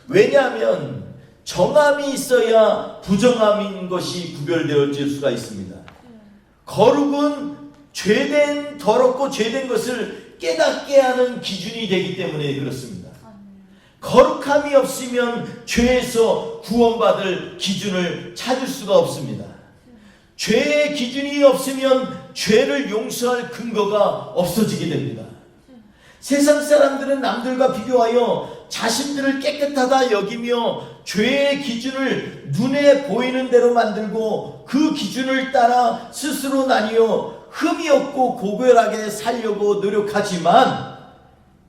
A: 왜냐하면 정함이 있어야 부정함인 것이 구별되어질 수가 있습니다. 거룩은 죄된, 더럽고 죄된 것을 깨닫게 하는 기준이 되기 때문에 그렇습니다. 거룩함이 없으면 죄에서 구원받을 기준을 찾을 수가 없습니다. 죄의 기준이 없으면 죄를 용서할 근거가 없어지게 됩니다. 세상 사람들은 남들과 비교하여 자신들을 깨끗하다 여기며 죄의 기준을 눈에 보이는 대로 만들고 그 기준을 따라 스스로 나뉘어 흠이 없고 고결하게 살려고 노력하지만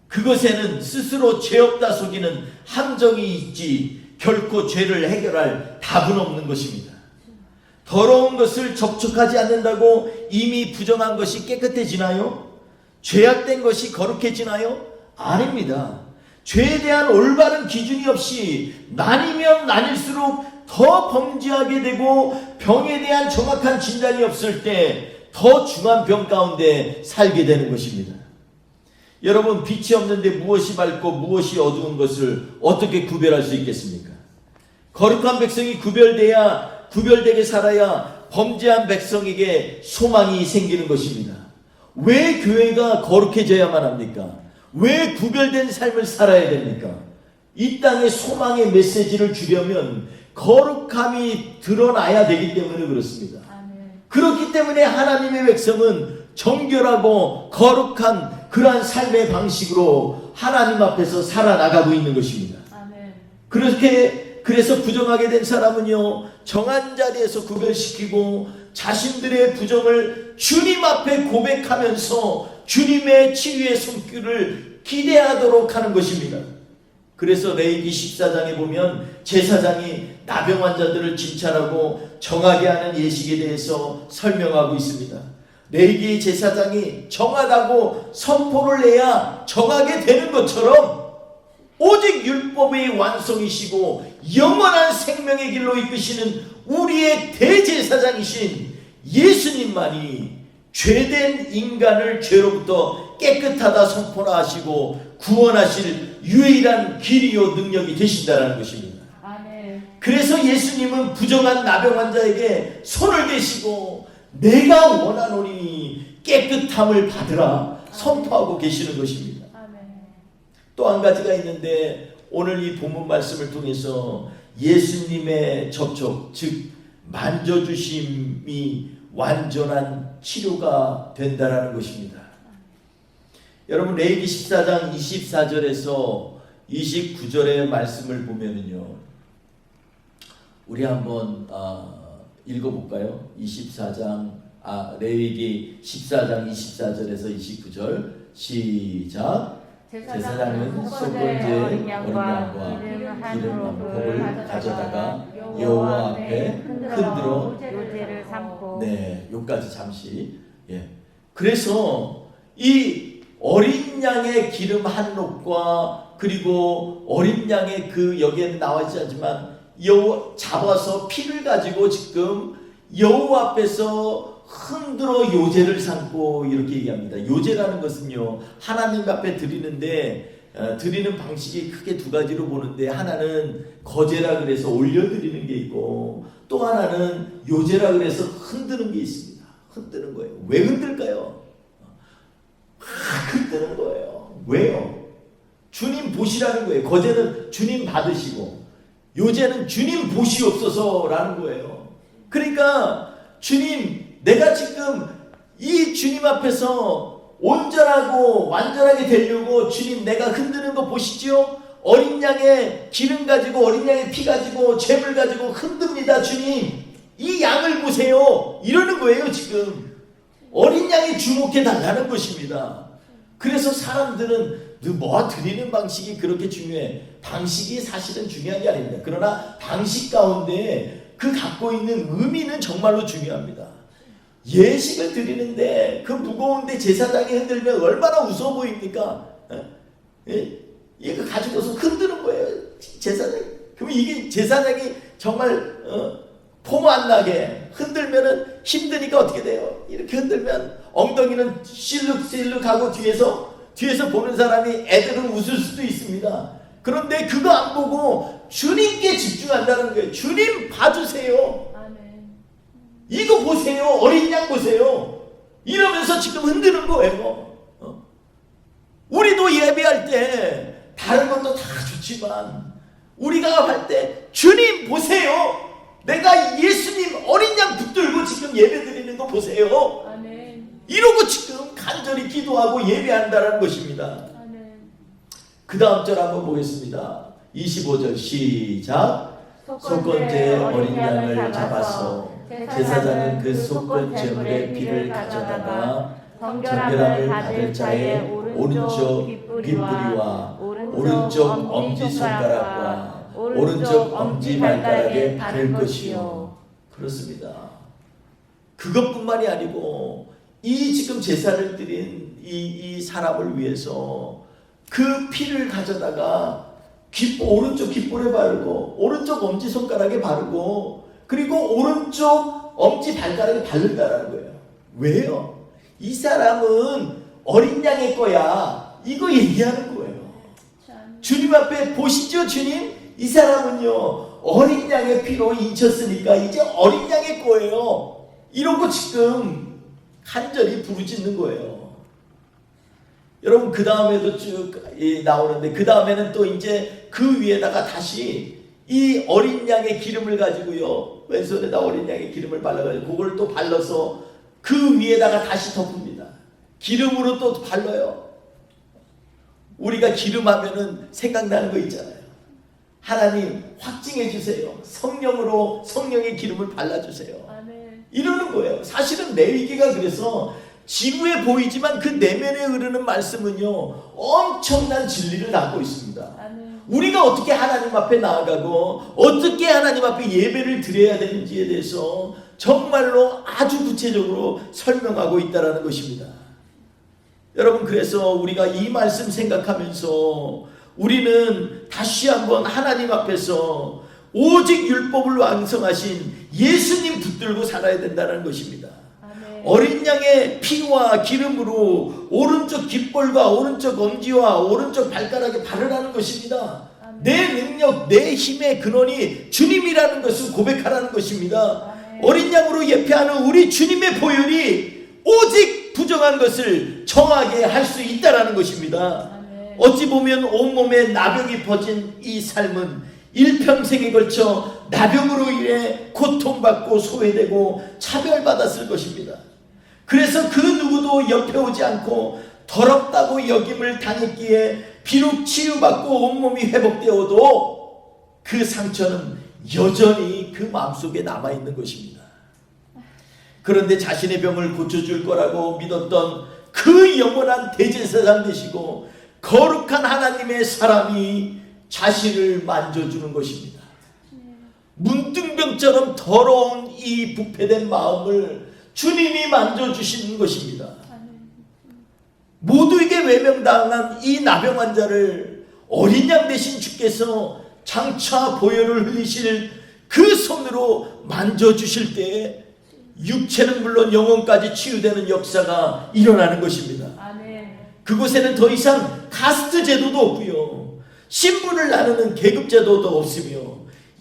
A: 그것에는 스스로 죄 없다 속이는 함정이 있지 결코 죄를 해결할 답은 없는 것입니다. 더러운 것을 접촉하지 않는다고 이미 부정한 것이 깨끗해지나요? 죄악된 것이 거룩해지나요? 아닙니다. 죄에 대한 올바른 기준이 없이 나뉘면 나뉠수록 더 범죄하게 되고 병에 대한 정확한 진단이 없을 때 더 중한 병 가운데 살게 되는 것입니다. 여러분, 빛이 없는데 무엇이 밝고 무엇이 어두운 것을 어떻게 구별할 수 있겠습니까? 거룩한 백성이 구별되게 살아야 범죄한 백성에게 소망이 생기는 것입니다. 왜 교회가 거룩해져야만 합니까? 왜 구별된 삶을 살아야 됩니까? 이 땅에 소망의 메시지를 주려면 거룩함이 드러나야 되기 때문에 그렇습니다. 그렇기 때문에 하나님의 백성은 정결하고 거룩한 그러한 삶의 방식으로 하나님 앞에서 살아나가고 있는 것입니다. 그래서 부정하게 된 사람은요, 정한 자리에서 구별시키고 자신들의 부정을 주님 앞에 고백하면서 주님의 치유의 손길을 기대하도록 하는 것입니다. 그래서 레위기 14장에 보면 제사장이 나병 환자들을 진찰하고 정하게 하는 예식에 대해서 설명하고 있습니다. 레위기 제사장이 정하다고 선포를 해야 정하게 되는 것처럼 오직 율법의 완성이시고 영원한 생명의 길로 이끄시는 우리의 대제사장이신 예수님만이 죄된 인간을 죄로부터 깨끗하다 선포라 하시고 구원하실 유일한 길이요 능력이 되신다는 것입니다. 그래서 예수님은 부정한 나병 환자에게 손을 대시고 내가 원하노니 깨끗함을 받으라 선포하고 계시는 것입니다. 또 한 가지가 있는데 오늘 이 본문 말씀을 통해서 예수님의 접촉, 즉 만져주심이 완전한 치료가 된다라는 것입니다. 여러분, 레위기 14장 24절에서 29절의 말씀을 보면은요, 우리 한번 읽어볼까요? 레위기 14장 24절에서 29절 시작. 제사장은 속건제 어린 양과 기름 한 컵을 가져다가 여호와 앞에 흔들어
B: 요제를 삼고.
A: 네, 여기까지 잠시. 그래서 이 어린 양의 기름 한 롭과 그리고 어린 양의 여기에는 나와 있지 않지만 잡아서 피를 가지고 지금 여호와 앞에서 흔들어 요제를 삼고 이렇게 얘기합니다. 요제라는 것은요, 하나님 앞에 드리는데 드리는 방식이 크게 두 가지로 보는데, 하나는 거제라 그래서 올려드리는 게 있고 또 하나는 요제라 그래서 흔드는 게 있습니다. 흔드는 거예요. 왜 흔들까요? 흔드는 거예요. 왜요? 주님 보시라는 거예요. 거제는 주님 받으시고 요제는 주님 보시옵소서라는 거예요. 그러니까 주님, 내가 지금 이 주님 앞에서 온전하고 완전하게 되려고 주님 내가 흔드는 거 보시죠? 어린 양의 기름 가지고 어린 양의 피 가지고 재물 가지고 흔듭니다. 주님, 이 양을 보세요. 이러는 거예요. 지금 어린 양에 주목해 달라는 것입니다. 그래서 사람들은 뭐 드리는 방식이 그렇게 중요해. 방식이 사실은 중요한 게 아닙니다. 그러나 방식 가운데 그 갖고 있는 의미는 정말로 중요합니다. 예식을 드리는데 그 무거운데 제사장이 흔들면 얼마나 웃어 보입니까? 이거 가지고서 흔드는 거예요, 제사장이. 그럼 이게 제사장이 정말 폼 안 나게 흔들면은 힘드니까 어떻게 돼요? 이렇게 흔들면 엉덩이는 실룩실룩하고 뒤에서 보는 사람이 애들은 웃을 수도 있습니다. 그런데 그거 안 보고 주님께 집중한다는 거예요. 주님 봐주세요.
B: 아멘.
A: 이거 보세요. 어린 양 보세요. 이러면서 지금 흔드는 거예요. 우리도 예배할 때 다른 것도 다 좋지만 우리가 할 때 주님 보세요. 내가 예수님 어린 양 붙들고 지금 예배 드리는 거 보세요.
B: 아멘.
A: 이러고 지금 간절히 기도하고 예배한다는 것입니다.
B: 아멘.
A: 그 다음 절 한번 보겠습니다. 25절 시작. 속건제의 어린 양을 잡아서 제사장은 그 속건제물의 피를 가져다가 정결함을 받을 자의 오른쪽 귓뿌리와 오른쪽 엄지손가락과 오른쪽 엄지발가락에 바를 것이요. 그렇습니다. 그것뿐만이 아니고 이 지금 제사를 드린 이 사람을 위해서 그 피를 가져다가 오른쪽 귓볼에 바르고 오른쪽 엄지손가락에 바르고 그리고 오른쪽 엄지발가락에 바른다는 거예요. 왜요? 이 사람은 어린 양의 거야. 이거 얘기하는 거예요. 주님 앞에 보시죠, 주님. 이 사람은요 어린 양의 피로 인쳤으니까 이제 어린 양의 거예요. 이러고 지금 간절히 부르짖는 거예요. 여러분 그 다음에도 쭉 나오는데 그 다음에는 또 이제 그 위에다가 다시 이 어린 양의 기름을 가지고요 왼손에다 어린 양의 기름을 발라가지고 그걸 또 발라서 그 위에다가 다시 덮습니다. 기름으로 또 발라요. 우리가 기름 하면은 생각나는 거 있잖아요. 하나님 확증해 주세요. 성령의 기름을 발라주세요.
B: 아멘.
A: 이러는 거예요. 사실은 레위기가 그래서 지루해 보이지만 그 내면에 흐르는 말씀은요 엄청난 진리를 담고 있습니다.
B: 아멘.
A: 우리가 어떻게 하나님 앞에 나아가고 어떻게 하나님 앞에 예배를 드려야 되는지에 대해서 정말로 아주 구체적으로 설명하고 있다는 것입니다. 여러분 그래서 우리가 이 말씀 생각하면서 우리는 다시 한번 하나님 앞에서 오직 율법을 완성하신 예수님 붙들고 살아야 된다는 것입니다.
B: 아멘.
A: 어린 양의 피와 기름으로 오른쪽 귓볼과 오른쪽 엄지와 오른쪽 발가락에 바르라는 것입니다.
B: 아멘.
A: 내 능력, 내 힘의 근원이 주님이라는 것을 고백하라는 것입니다.
B: 아멘.
A: 어린 양으로 예표하는 우리 주님의 보혈이 오직 부정한 것을 정하게 할 수 있다라는 것입니다.
B: 아멘.
A: 어찌 보면 온몸에 나병이 퍼진 이 삶은 일평생에 걸쳐 나병으로 인해 고통받고 소외되고 차별받았을 것입니다. 그래서 그 누구도 옆에 오지 않고 더럽다고 여김을 당했기에 비록 치유받고 온몸이 회복되어도 그 상처는 여전히 그 마음속에 남아있는 것입니다. 그런데 자신의 병을 고쳐줄 거라고 믿었던 그 영원한 대제사장 되시고 거룩한 하나님의 사람이 자신을 만져주는 것입니다. 문둥병처럼 더러운 이 부패된 마음을 주님이 만져주시는 것입니다. 모두에게 외면당한 이 나병 환자를 어린 양 대신 주께서 장차 보혈을 흘리실 그 손으로 만져주실 때에 육체는 물론 영혼까지 치유되는 역사가 일어나는 것입니다.
B: 아멘.
A: 그곳에는 더 이상 카스트 제도도 없고요. 신분을 나누는 계급 제도도 없으며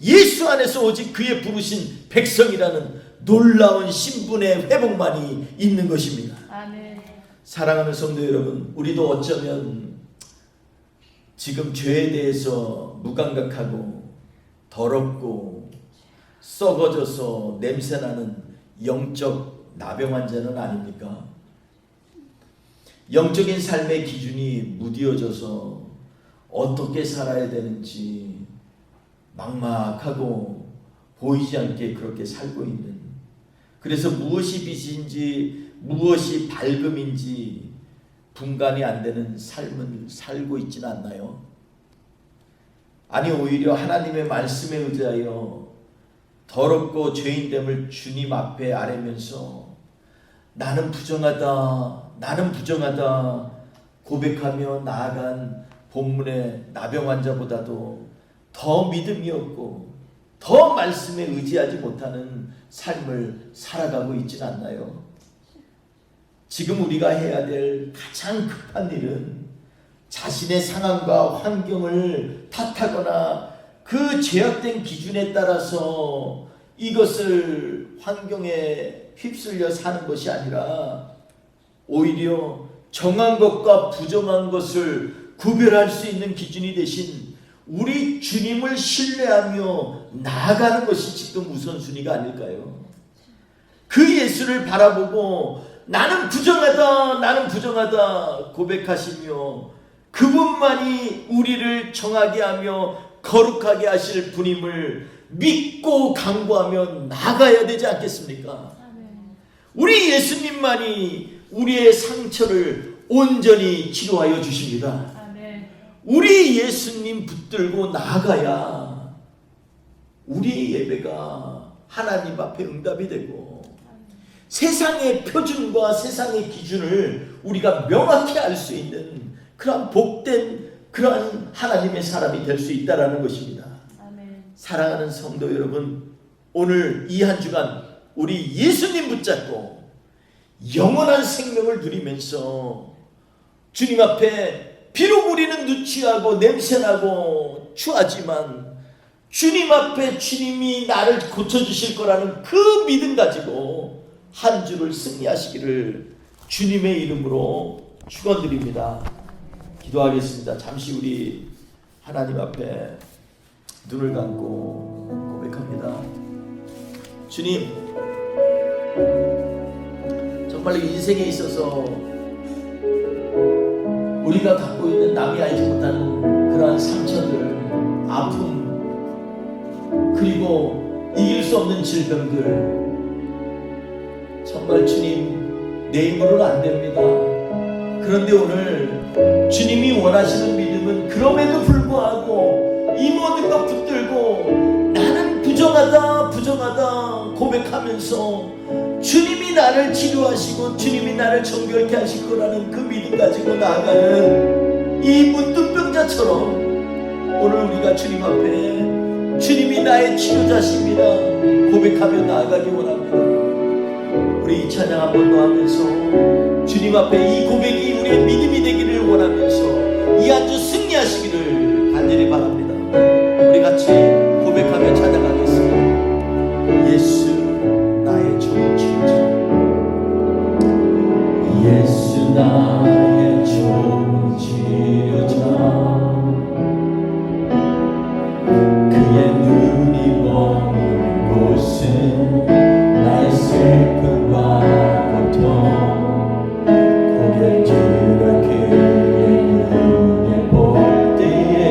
A: 예수 안에서 오직 그의 부르신 백성이라는 놀라운 신분의 회복만이 있는 것입니다.
B: 아멘.
A: 사랑하는 성도 여러분, 우리도 어쩌면 지금 죄에 대해서 무감각하고 더럽고 썩어져서 냄새나는 영적 나병 환자는 아닙니까? 영적인 삶의 기준이 무뎌져서 어떻게 살아야 되는지 막막하고 보이지 않게 그렇게 살고 있는, 그래서 무엇이 빛인지 무엇이 밝음인지 분간이 안 되는 삶을 살고 있지는 않나요? 아니 오히려 하나님의 말씀에 의지하여 더럽고 죄인됨을 주님 앞에 아뢰면서 나는 부정하다, 나는 부정하다 고백하며 나아간 본문의 나병 환자보다도 더 믿음이 없고 더 말씀에 의지하지 못하는 삶을 살아가고 있지는 않나요? 지금 우리가 해야 될 가장 급한 일은 자신의 상황과 환경을 탓하거나 그 제약된 기준에 따라서 이것을 환경에 휩쓸려 사는 것이 아니라 오히려 정한 것과 부정한 것을 구별할 수 있는 기준이 되신 우리 주님을 신뢰하며 나아가는 것이 지금 우선순위가 아닐까요? 그 예수를 바라보고 나는 부정하다, 나는 부정하다 고백하시며 그분만이 우리를 정하게 하며 거룩하게 하실 분임을 믿고 강구하며 나가야 되지 않겠습니까? 우리 예수님만이 우리의 상처를 온전히 치료하여 주십니다. 우리 예수님 붙들고 나아가야 우리의 예배가 하나님 앞에 응답이 되고 세상의 표준과 세상의 기준을 우리가 명확히 알 수 있는 그러한 복된 그러한 하나님의 사람이 될 수 있다는 것입니다. 아멘. 사랑하는 성도 여러분, 오늘 이 한 주간 우리 예수님 붙잡고 영원한 생명을 누리면서 주님 앞에 비록 우리는 누추하고 냄새나고 추하지만 주님 앞에 주님이 나를 고쳐주실 거라는 그 믿음 가지고 한 주를 승리하시기를 주님의 이름으로 축원드립니다. 기도하겠습니다. 잠시 우리 하나님 앞에 눈을 감고 고백합니다. 주님, 정말 인생에 있어서 우리가 갖고 있는 남이 알지 못하는 그러한 상처들, 아픔, 그리고 이길 수 없는 질병들, 정말 주님 내 힘으로는 안 됩니다. 그런데 오늘 주님이 원하시는 믿음은 그럼에도 불구하고 이 모든 것 붙들고 나는 부정하다 부정하다 고백하면서 주님이 나를 치료하시고 주님이 나를 정결케 하실 거라는 그 믿음 가지고 나아가는 이 문둥병자처럼 오늘 우리가 주님 앞에 주님이 나의 치료자십니다 고백하며 나아가기 원합니다. 우리 이 찬양 한 번 더 하면서 주님 앞에 이 고백이 우리의 믿음이 되기를 원하면서 이 한 주 승리하시기를 간절히 바랍니다. 우리 같이 고백하며 찬양하겠습니다. 예수 나의 좋은 치료자, 예수 나의 좋은 치료자, 그의 눈이 머문 곳은 나의 슬픔과 고통, 고개 들어 그의 눈을 볼 때에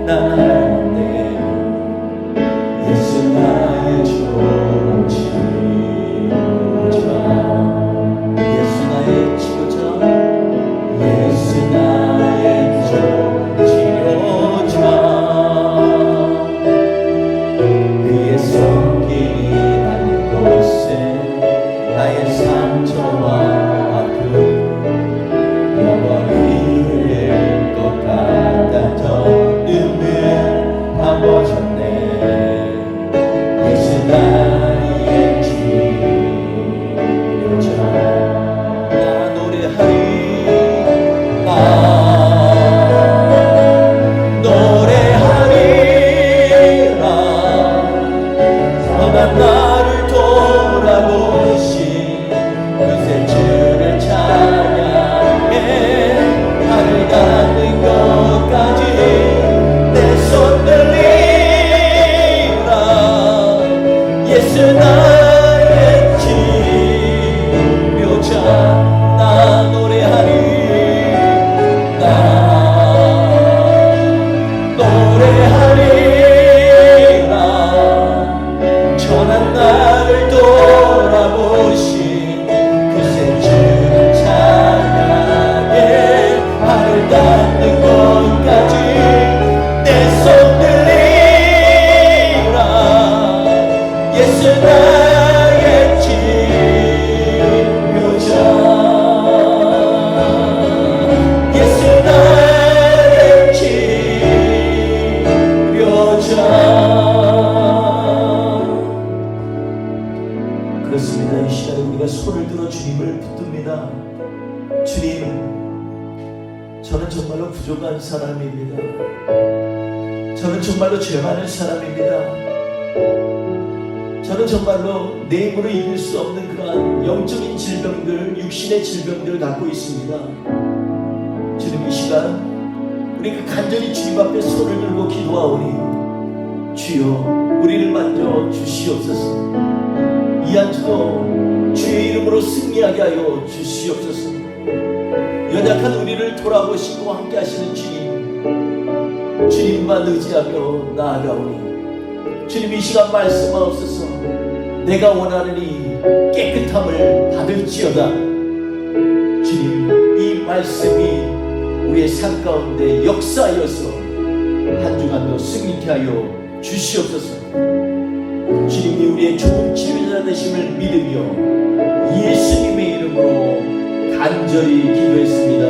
A: 난 안돼. 예수 나의 좋은 치료자, 예수 나의 치료자, 예수 기도합니다. 주님, 저는 정말로 부족한 사람입니다. 저는 정말로 죄 많은 사람입니다. 저는 정말로 내 힘으로 이길 수 없는 그러한 영적인 질병들, 육신의 질병들을 갖고 있습니다. 주님, 이 시간 우리가 간절히 주님 앞에 손을 들고 기도하오니 주여 우리를 만져 주시옵소서. 이 한 주도 주의 이름으로 승리하게 하여 주시옵소서. 연약한 우리를 돌아보시고 함께 하시는 주님, 주님만 의지하며 나아가오니 주님, 이 시간 말씀하옵소서. 내가 원하는 이 깨끗함을 받을지어다. 주님, 이 말씀이 우리의 삶 가운데 역사하여서 한 주간도 승리케 하여 주시옵소서. 주님이 우리의 좋은 치료자 되심을 믿으며 예수님의 이름으로 간절히 기도했습니다.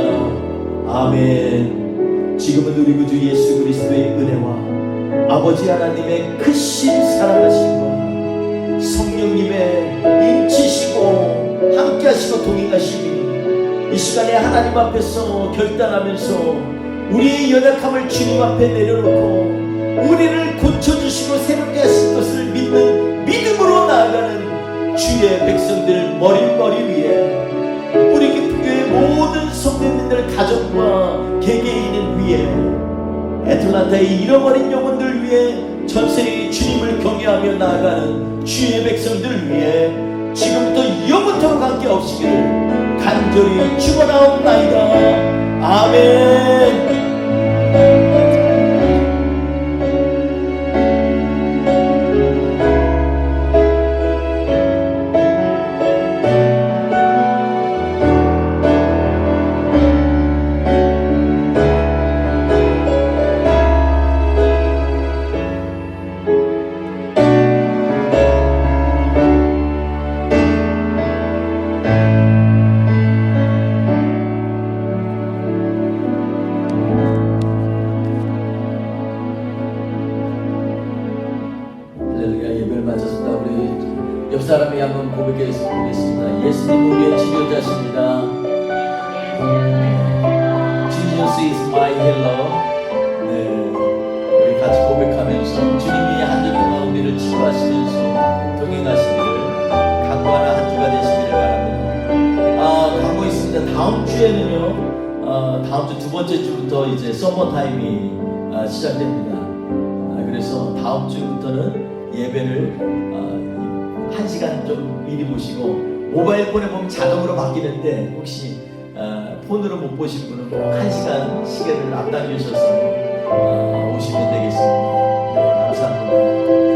A: 아멘. 지금은 우리 구주 예수 그리스도의 은혜와 아버지 하나님의 크신 사랑하심과 성령님의 인치시고 함께하시고 동행하심이 이 시간에 하나님 앞에서 결단하면서 우리의 연약함을 주님 앞에 내려놓고 우리를 고쳐주시고 새롭게 하실 것을 믿는 믿음으로 나아가는 주의 백성들 머리 위에, 뿌리 깊은 교회 모든 성도님들 가정과 개개인을 위해, 애틀란타의 잃어버린 영혼들 위해, 전세의 주님을 경외하며 나아가는 주의 백성들 위해 지금부터 영원토록 함께 없이기를 간절히 축원하옵나이다. 아멘. 옆 사람이 한번 고백해 보겠습니다. 예수님 우리의 치료자십니다. Jesus is my healer. 네, 우리 같이 고백하면서 주님이 한 주 동안 우리를 치료하시면서 동행하시기를 강구하는 한 주가 되시기를 바랍니다. 광고 있습니다. 다음 주에는요, 다음 주 두 번째 주부터 이제 서머 타임이 시작됩니다. 그래서 다음 주부터는 예배를 1시간 좀 미리 보시고, 모바일 폰에 보면 자동으로 바뀌는데 혹시 폰으로 못 보신 분은 꼭 1시간 시계를 앞당기셔서 오시면 되겠습니다. 네, 감사합니다.